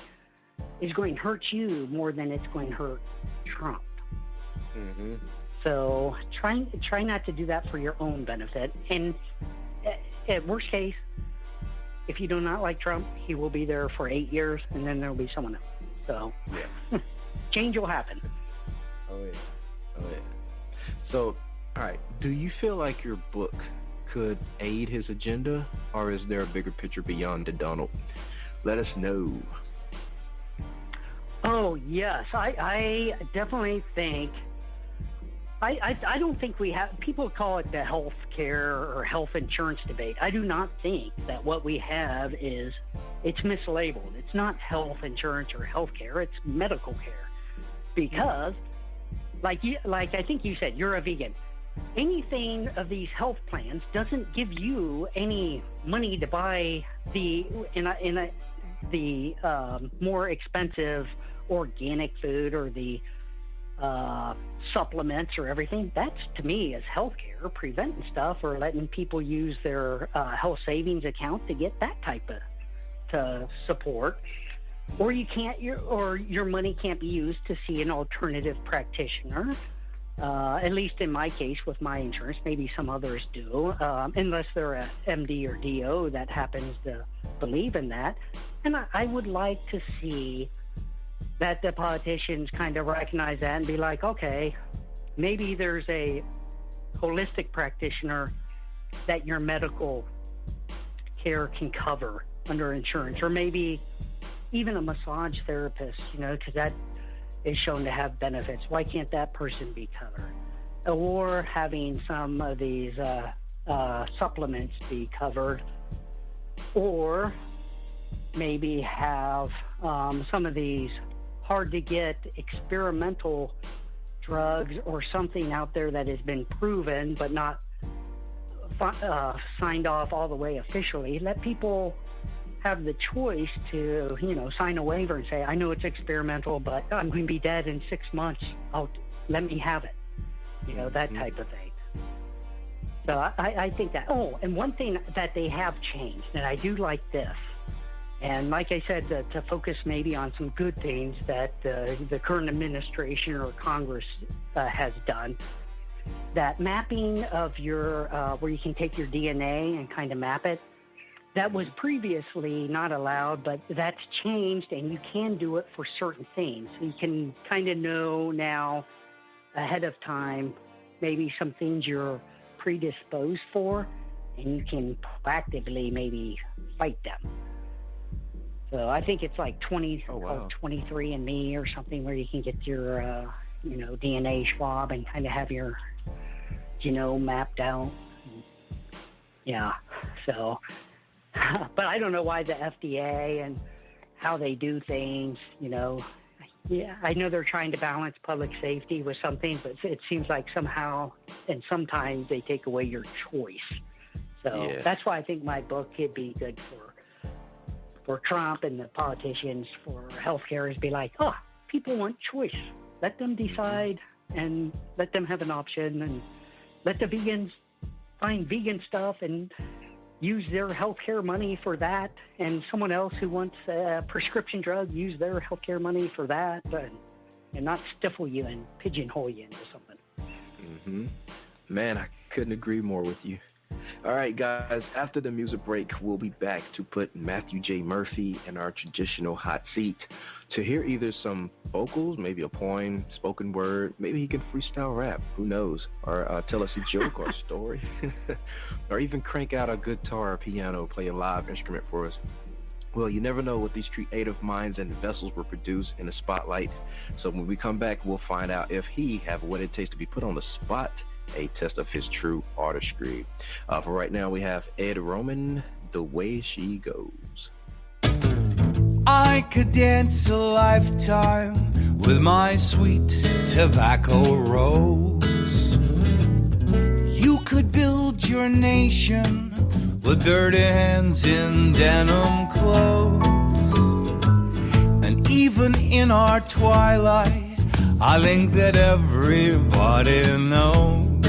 is going to hurt you more than it's going to hurt Trump. Mm-hmm. So try not to do that for your own benefit. And at worst case, if you do not like Trump, he will be there for 8 years, and then there will be someone else. So yeah. Change will happen. Oh yeah. So, all right, do you feel like your book could aid his agenda, or is there a bigger picture beyond the Donald? Let us know. Oh, yes. I definitely think, I don't think we have, people call it the health care or health insurance debate. I do not think that what we have is, it's mislabeled. It's not health insurance or health care, it's medical care. Because, like I think you said, you're a vegan. Anything of these health plans doesn't give you any money to buy the more expensive organic food or the supplements or everything. That's, to me, is healthcare, preventing stuff, or letting people use their health savings account to get that type of support. Or you can't, your money can't be used to see an alternative practitioner. At least in my case with my insurance, maybe some others do, unless they're a MD or DO that happens to believe in that. And I would like to see that the politicians kind of recognize that and be like, okay, maybe there's a holistic practitioner that your medical care can cover under insurance, or maybe even a massage therapist, because that is shown to have benefits. Why can't that person be covered? Or having some of these supplements be covered, or maybe have some of these hard to get experimental drugs or something out there that has been proven but not signed off all the way officially. Let people have the choice to, sign a waiver and say, I know it's experimental, but I'm going to be dead in 6 months. Let me have it. That type of thing. So I think that. Oh, and one thing that they have changed, and I do like this, and like I said, to focus maybe on some good things that the current administration or Congress has done, that mapping of your, where you can take your DNA and kind of map it, that was previously not allowed, but that's changed, and you can do it for certain things. You can kind of know now ahead of time maybe some things you're predisposed for, and you can proactively maybe fight them. So I think it's like 23andMe or something, where you can get your DNA swab and kind of have your genome mapped out. Yeah, so... But I don't know why the FDA and how they do things, Yeah, I know they're trying to balance public safety with something, but it seems like somehow and sometimes they take away your choice. So That's why I think my book could be good for Trump and the politicians, for healthcare, is be like, people want choice. Let them decide and let them have an option, and let the vegans find vegan stuff and use their healthcare money for that, and someone else who wants a prescription drug, use their healthcare money for that, and not stifle you and pigeonhole you into something. Mm-hmm. Man, I couldn't agree more with you. All right, guys, after the music break, we'll be back to put Matthew J. Murphy in our traditional hot seat to hear either some vocals, maybe a poem, spoken word, maybe he can freestyle rap, who knows, or tell us a joke or a story, or even crank out a guitar or piano, play a live instrument for us. Well, you never know what these creative minds and vessels will produce in the spotlight. So when we come back, we'll find out if he have what it takes to be put on the spot, a test of his true artistry. For right now, we have Ed Roman, The Way She Goes. I could dance a lifetime with my sweet tobacco rose. You could build your nation with dirty hands in denim clothes. And even in our twilight, I think that everybody knows.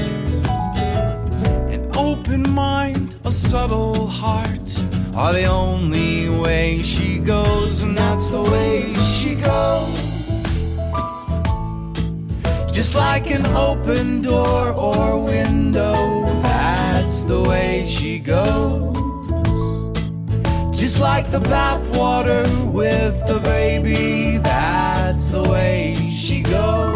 An open mind, a subtle heart are the only way she goes, and that's the way she goes. Just like an open door or window, that's the way she goes. Just like the bathwater with the baby, that's the way she goes.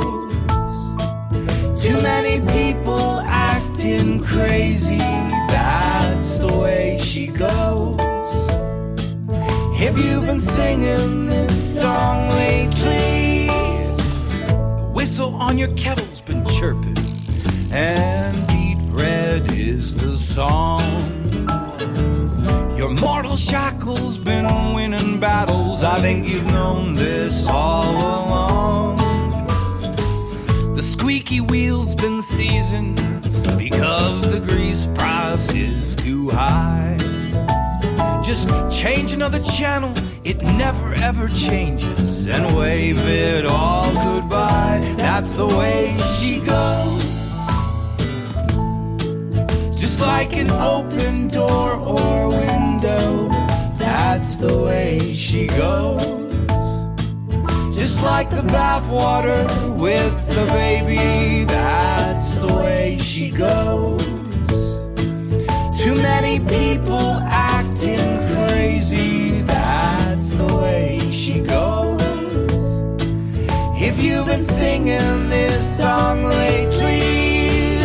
Too many people acting crazy, that's the way she goes. Have you been singing this song lately? The whistle on your kettle's been chirping, and beat red is the song. Your mortal shackle's been winning battles, I think you've known this all along. The squeaky wheel's been seasoned because the grease price is too high. Just change another channel, it never ever changes, and wave it all goodbye. That's the way she goes. Just like an open door or window, that's the way she goes. Just like the bathwater with the baby, that's the way she goes. Too many people acting crazy, that's the way she goes. If you've been singing this song lately,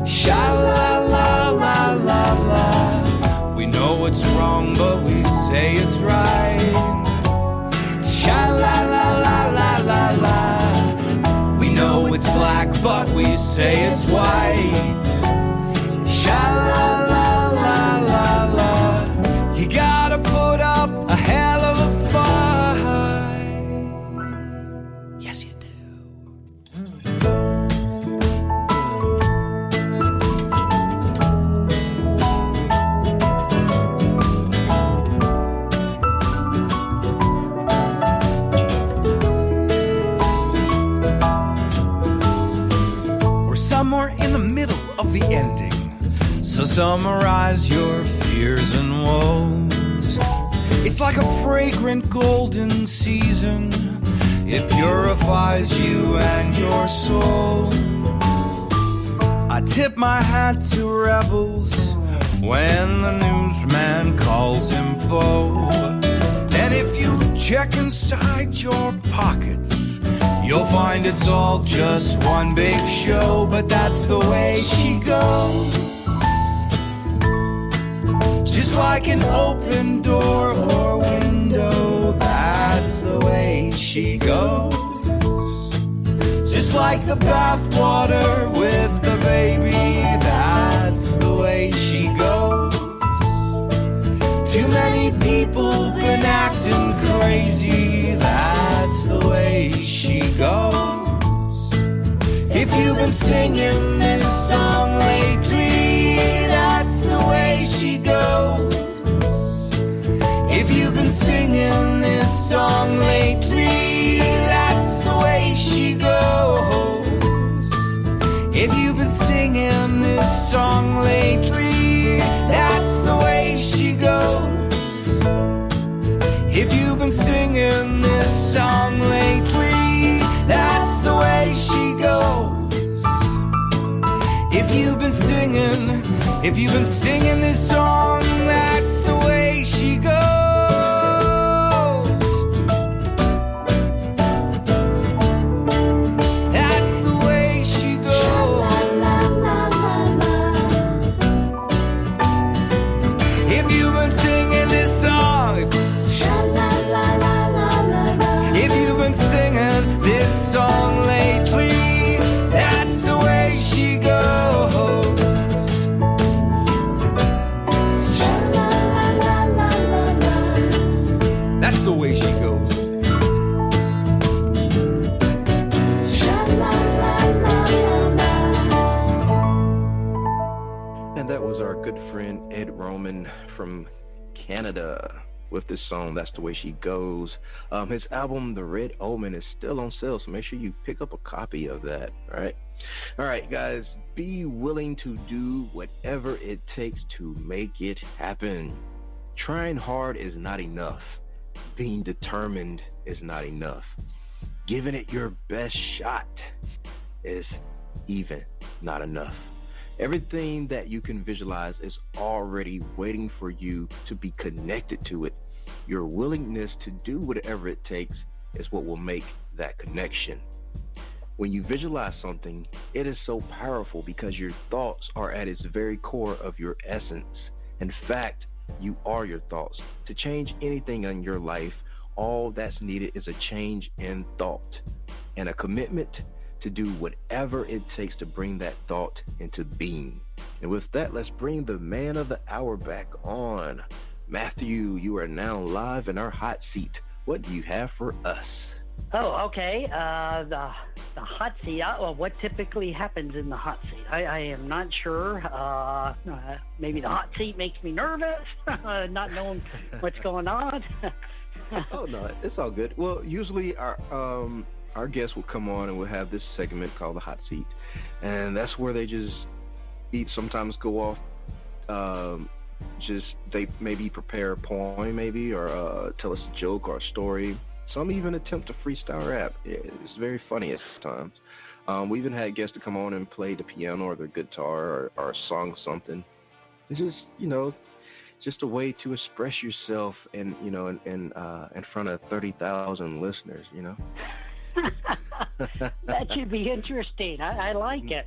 sha-la-la-la-la-la, we know it's wrong, but we say it's right. Sha-la-la-la-la-la-la, we know it's black, but we say it's white. Sha-la-la-la-la-la, you gotta put up a hell of a fight. Yes, you do. We're somewhere in the middle of the ending, so summarize your fears and woes. It's like a fragrant golden season, it purifies you and your soul. I tip my hat to rebels when the newsman calls him foe. And if you check inside your pockets, you'll find it's all just one big show. But that's the way she goes. Just like an open door or window, that's the way she goes. Just like the bathwater with the baby, that's the way she goes. Too many people been acting crazy, that's the way she goes. If you've been singing this song lately, that's the way she goes. If you've been singing this song lately, that's the way she goes. If you've been singing this song lately, that's the way she goes. If you've been singing this song lately, that's the way she goes. If you've been singing this song, that's the way she goes. That's the way she goes. If you've been singing this song, if you've been singing this song lately, that's the way she goes. That's the way she goes. And that was our good friend Ed Roman from Canada. with this song, That's the Way She Goes. His album, The Red Omen, is still on sale, so make sure you pick up a copy of that, all right, guys, be willing to do whatever it takes to make it happen. Trying hard is not enough. Being determined is not enough. Giving it your best shot is even not enough. Everything that you can visualize is already waiting for you to be connected to it. Your willingness to do whatever it takes is what will make that connection. When you visualize something, it is so powerful because your thoughts are at its very core of your essence. In fact, you are your thoughts. To change anything in your life, all that's needed is a change in thought and a commitment to do whatever it takes to bring that thought into being. And with that, let's bring the man of the hour back on. Matthew, you are now live in our hot seat. What do you have for us? Oh, okay. The hot seat. Well, what typically happens in the hot seat? I am not sure. Maybe the hot seat makes me nervous, not knowing what's going on. Oh, no, it's all good. Well, usually our guests will come on and we'll have this segment called the hot seat. And that's where they just sometimes go off. They maybe prepare a poem maybe, or tell us a joke or a story. Some even attempt to freestyle rap. It's very funny at times. We even had guests to come on and play the piano or the guitar or song something. It's just, just a way to express yourself in front of 30,000 listeners, That should be interesting. I like it.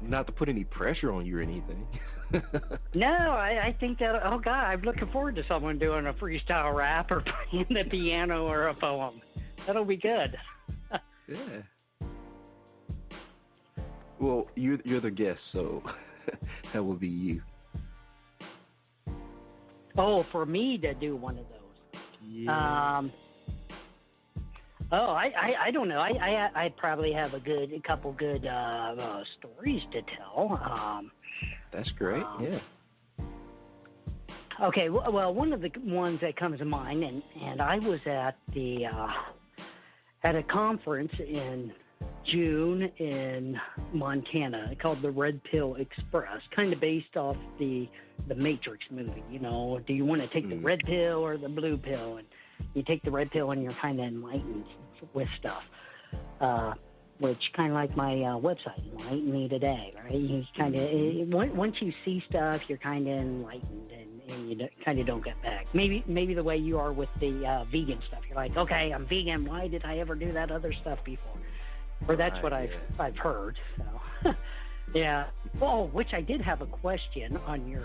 Not to put any pressure on you or anything. No, I think that, oh God, I'm looking forward to someone doing a freestyle rap or playing the piano or a poem. That'll be good. Yeah. Well, you're the guest, so that will be you. Oh, for me to do one of those. Yeah. I don't know. I probably have a couple good stories to tell. That's great. Yeah. Okay. Well, one of the ones that comes to mind, and I was at a conference in June in Montana called the Red Pill Express, kind of based off the Matrix movie. Do you want to take the red pill or the blue pill? And you take the red pill and you're kind of enlightened with stuff, which kind of like my website, Enlighten Me Today, right? You kind of once you see stuff, you're kind of enlightened and you kind of don't get back. Maybe the way you are with the vegan stuff. You're like, okay, I'm vegan. Why did I ever do that other stuff before? Or that's what I've heard. So, yeah. Oh, which I did have a question on your.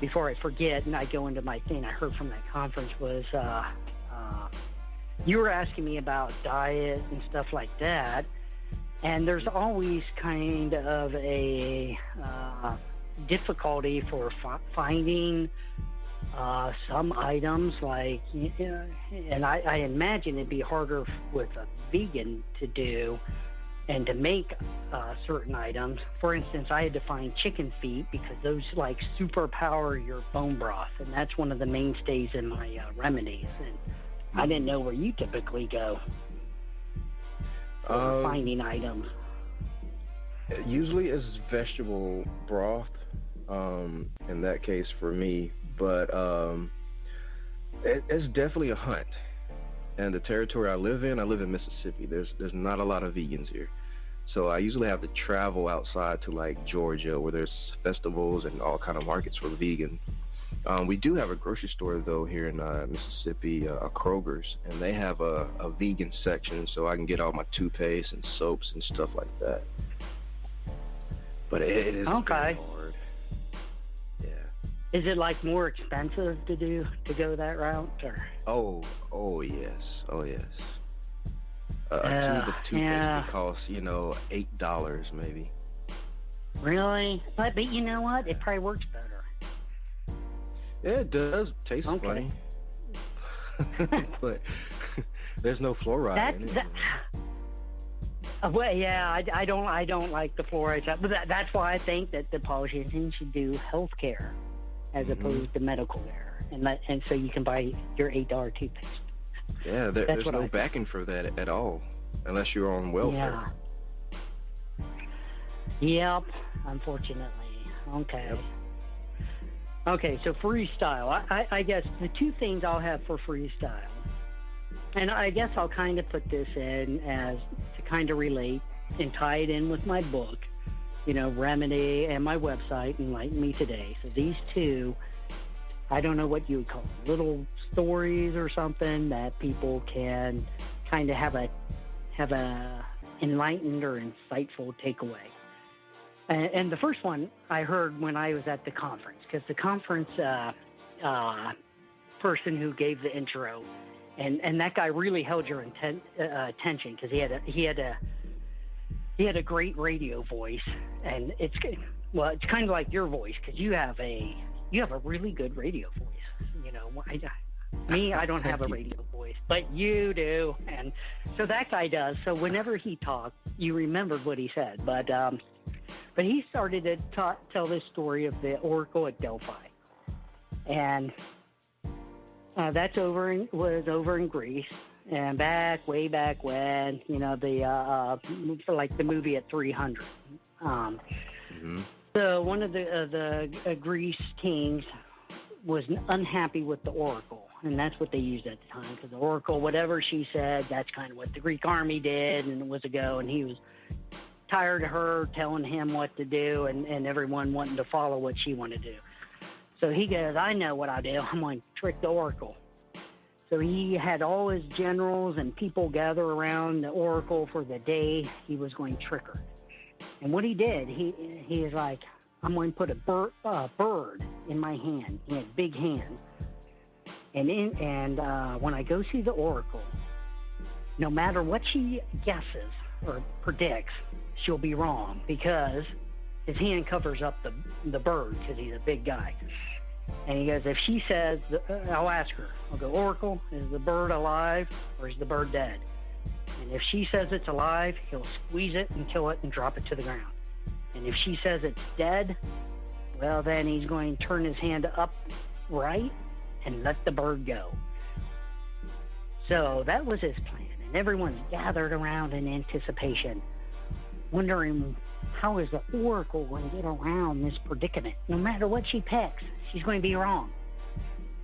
Before I forget, and I go into my thing I heard from that conference was you were asking me about diet and stuff like that, and there's always kind of a difficulty for finding some items like, and I imagine it'd be harder with a vegan to do and to make certain items. For instance, I had to find chicken feet because those like superpower your bone broth, and that's one of the mainstays in my remedies. And I didn't know where you typically go for finding items. Usually it's vegetable broth, in that case for me, but it's definitely a hunt. And the territory I live in Mississippi. There's not a lot of vegans here. So I usually have to travel outside to like Georgia where there's festivals and all kind of markets for vegan. We do have a grocery store though here in Mississippi, a Kroger's, and they have a vegan section so I can get all my toothpaste and soaps and stuff like that. But it is very hard. Yeah. Is it like more expensive to go that route, or? Oh yes. A tube of toothpaste would cost, $8 maybe. Really? But you know what? It probably works better. Yeah, it does. Tastes funny. But there's no fluoride in it. Well, yeah, I don't like the fluoride stuff. But that's why I think that the politicians should do health care as opposed to medical care. and so you can buy your $8 toothpaste. Yeah, there's no backing for that at all, unless you're on welfare. Yeah. Yep, unfortunately. Okay. Yep. Okay, so freestyle. I guess the two things I'll have for freestyle, and I guess I'll kind of put this in as to kind of relate and tie it in with my book, Remedy, and my website, Enlighten Me Today. So these two, I don't know what you would call them, little stories or something that people can kind of have a enlightened or insightful takeaway. And the first one I heard when I was at the conference, because the conference person who gave the intro, and that guy really held your attention, because he had a great radio voice, and it's kind of like your voice, because you have a really good radio voice. I don't have a radio voice, but you do, and so that guy does. So whenever he talked, you remembered what he said, but he started to tell this story of the Oracle at Delphi, and that's was over in Greece, and way back when, like the movie at 300. So one of the Greece kings was unhappy with the Oracle, and that's what they used at the time, because the Oracle, whatever she said, that's kind of what the Greek army did, and it was a go, and he was tired of her telling him what to do and everyone wanting to follow what she wanted to do. So he goes, I know what I'll do. I'm going to trick the Oracle. So he had all his generals and people gather around the Oracle for the day he was going to trick her. And what he did, he is like, I'm going to put a bird in my hand. He had big hands. And when I go see the Oracle, no matter what she guesses or predicts, she'll be wrong, because his hand covers up the bird, because he's a big guy. And he goes, if she says, I'll ask her, I'll go, Oracle, is the bird alive or is the bird dead? And if she says it's alive, he'll squeeze it and kill it and drop it to the ground. And if she says it's dead, well, then he's going to turn his hand upright and let the bird go. So that was his plan. And everyone's gathered around in anticipation, wondering, how is the Oracle going to get around this predicament? No matter what she picks, she's going to be wrong.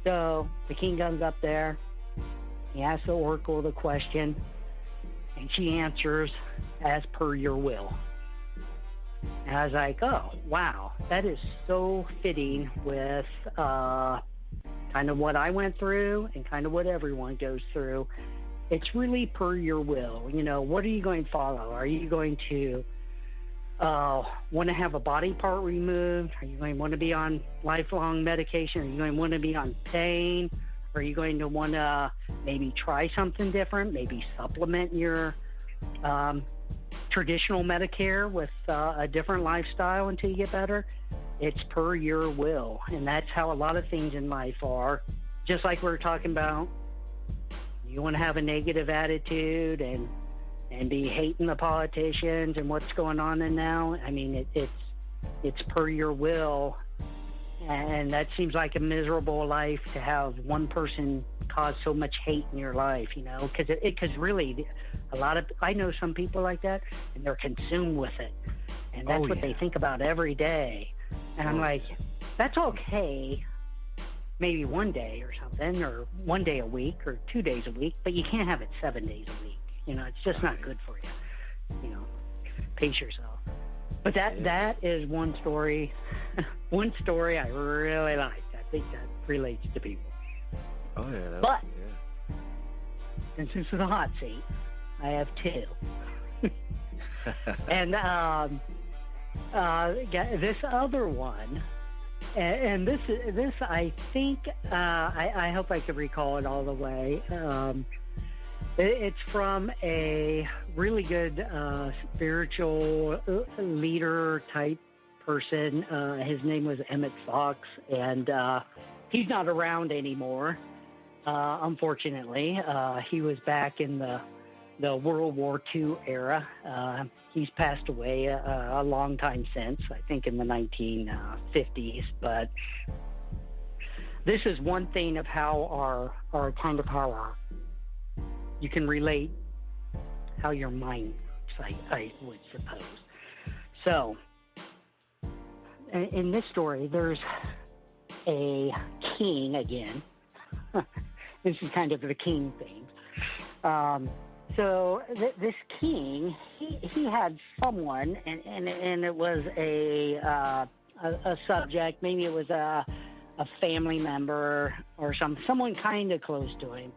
So the king comes up there. He asks the Oracle the question, and she answers, as per your will. And I was like, oh, wow, that is so fitting with kind of what I went through and kind of what everyone goes through. It's really per your will. What are you going to follow? Are you going to want to have a body part removed? Are you going to want to be on lifelong medication? Are you going to want to be on pain? Are you going to want to maybe try something different? Maybe supplement your traditional Medicare with a different lifestyle until you get better? It's per your will. And that's how a lot of things in life are. Just like we were talking about, you want to have a negative attitude and be hating the politicians and what's going on in now. I mean, it's per your will, and that seems like a miserable life to have one person cause so much hate in your life, because really, I know some people like that, and they're consumed with it, and that's what they think about every day. And I'm like, that's okay. Maybe one day or something, or 1 day a week or 2 days a week, but you can't have it 7 days a week. It's just not good for you. Pace yourself. But that is one story. One story I really like. I think that relates to people. Oh, yeah. But since this is a hot seat, I have two. And this other one, and this I think, I hope I can recall it all the way. It's from a really good spiritual leader type person. His name was Emmett Fox, and he's not around anymore, unfortunately. He was back in the World War II era. He's passed away a long time since, I think in the 1950s. But this is one thing of how our kind of how you can relate how your mind works, I would suppose. So, in this story, there's a king again. This is kind of the king thing. So this king, he had someone, and it was a subject. Maybe it was a family member or someone kind of close to him.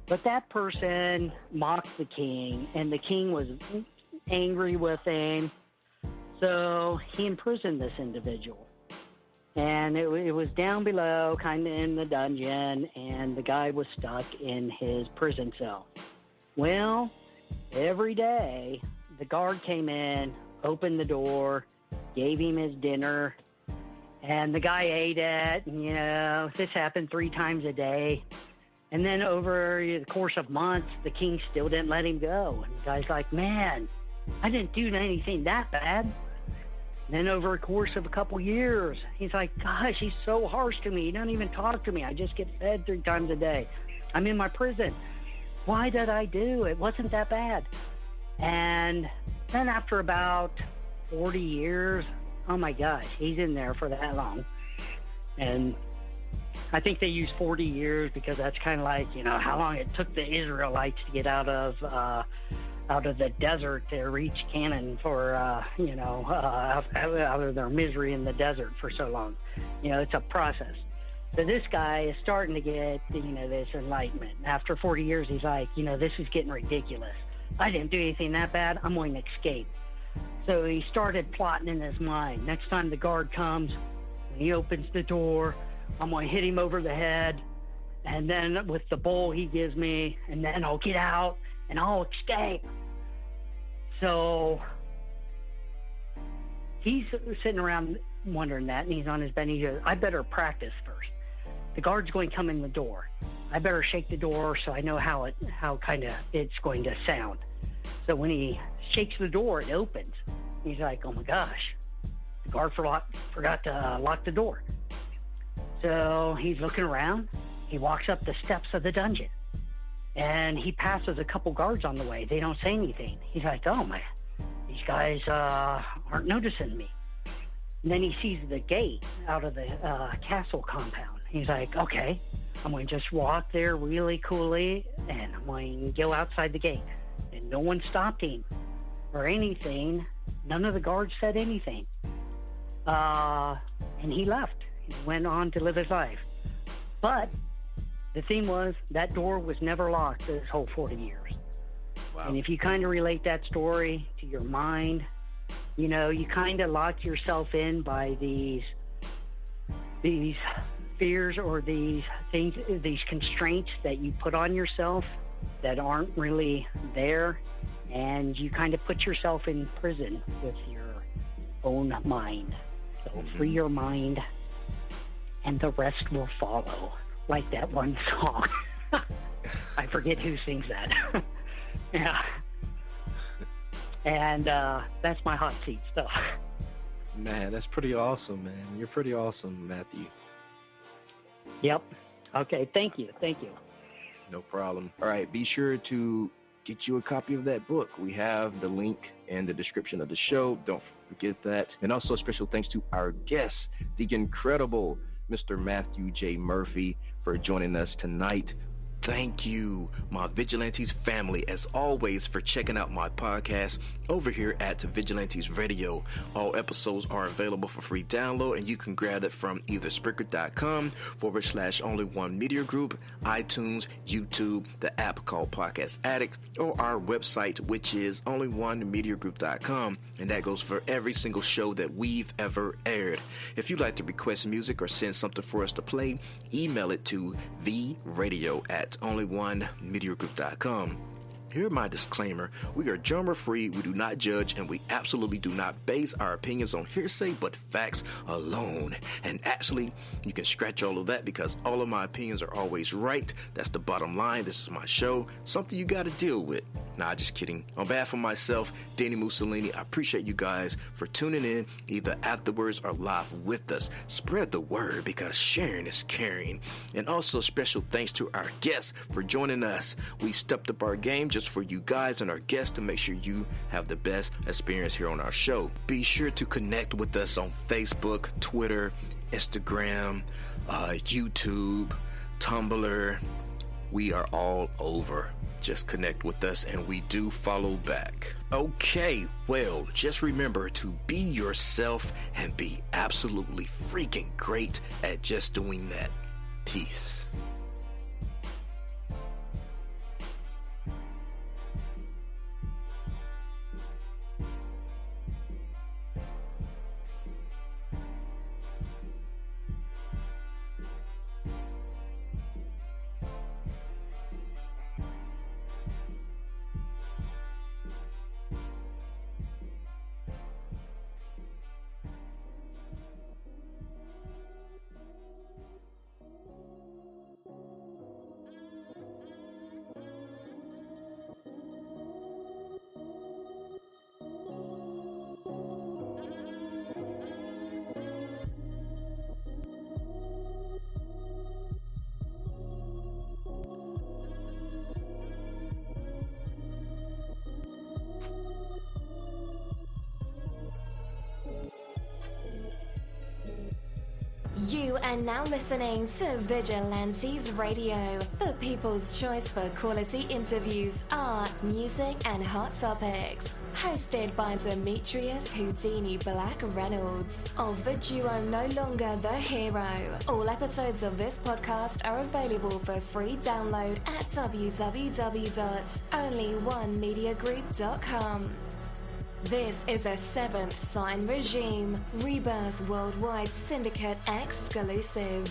But that person mocked the king, and the king was angry with him. So he imprisoned this individual. And it was down below, kind of in the dungeon, and the guy was stuck in his prison cell. Well, every day, the guard came in, opened the door, gave him his dinner, and the guy ate it. And, this happened 3 times a day. And then over the course of months, the king still didn't let him go. And the guy's like, man, I didn't do anything that bad. And then over a course of a couple years, he's like, gosh, he's so harsh to me. He doesn't even talk to me. I just get fed 3 times a day. I'm in my prison. Why did I do? It wasn't that bad. And then after about 40 years, oh my gosh, he's in there for that long. And I think they use 40 years because that's kind of like, how long it took the Israelites to get out of the desert to reach Canaan for, out of their misery in the desert for so long. It's a process. So this guy is starting to get, this enlightenment. After 40 years, he's like, this is getting ridiculous. I didn't do anything that bad. I'm going to escape. So he started plotting in his mind. Next time the guard comes, when he opens the door, I'm going to hit him over the head. And then with the bowl he gives me, and then I'll get out and I'll escape. So he's sitting around wondering that, and he's on his bed, and he goes, I better practice first. The guard's going to come in the door. I better shake the door so I know how kind of it's going to sound. So when he shakes the door, it opens. He's like, oh my gosh, the guard forgot to lock the door. So he's looking around. He walks up the steps of the dungeon, and he passes a couple guards on the way. They don't say anything. He's like, oh my, these guys aren't noticing me. And then he sees the gate out of the castle compound. He's like, okay, I'm going to just walk there really coolly, and I'm going to go outside the gate. And no one stopped him or anything. None of the guards said anything. And he left. He went on to live his life. But the thing was, that door was never locked this whole 40 years. Wow. And if you kind of relate that story to your mind, you kind of lock yourself in by these fears or these things, these constraints that you put on yourself that aren't really there, and you kind of put yourself in prison with your own mind. So free your mind, and the rest will follow. Like that one song. I forget who sings that. Yeah. And that's my hot seat stuff. Man, that's pretty awesome, man. You're pretty awesome, Matthew. Yep. Okay, thank you. No problem. All right, be sure to get you a copy of that book. We have the link in the description of the show. Don't forget that. And also special thanks to our guest, the incredible Mr. Matthew J. Murphy, for joining us tonight. Thank you, my Vigilantes family, as always, for checking out my podcast over here at Vigilantes Radio. All episodes are available for free download, and you can grab it from either Spreaker.com/only1media group, iTunes, YouTube, the app called Podcast Addict, or our website, which is only1mediagroup.com, and that goes for every single show that we've ever aired. If you'd like to request music or send something for us to play, email it to theradio@only1mediagroup.com. Here my disclaimer: we are genre-free, we do not judge, and we absolutely do not base our opinions on hearsay but facts alone. And actually, you can scratch all of that because all of my opinions are always right. That's the bottom line. This is my show, something you got to deal with. Nah, just kidding. On behalf of myself, Dini-Mussolini, I appreciate you guys for tuning in either afterwards or live with us. Spread the word because sharing is caring. And also special thanks to our guests for joining us. We stepped up our game just for you guys and our guests to make sure you have the best experience here on our show. Be sure to connect with us on Facebook, Twitter, Instagram, YouTube, Tumblr. We are all over. Just connect with us and we do follow back. Okay, well, just remember to be yourself and be absolutely freaking great at just doing that. Peace. You are now listening to Vigilantes Radio, the people's choice for quality interviews, art, music, and hot topics. Hosted by Demetrius Houdini Black Reynolds of the duo No Longer the Hero. All episodes of this podcast are available for free download at www.onlyonemediagroup.com. This is a Seventh Sign Regime Rebirth Worldwide Syndicate exclusive.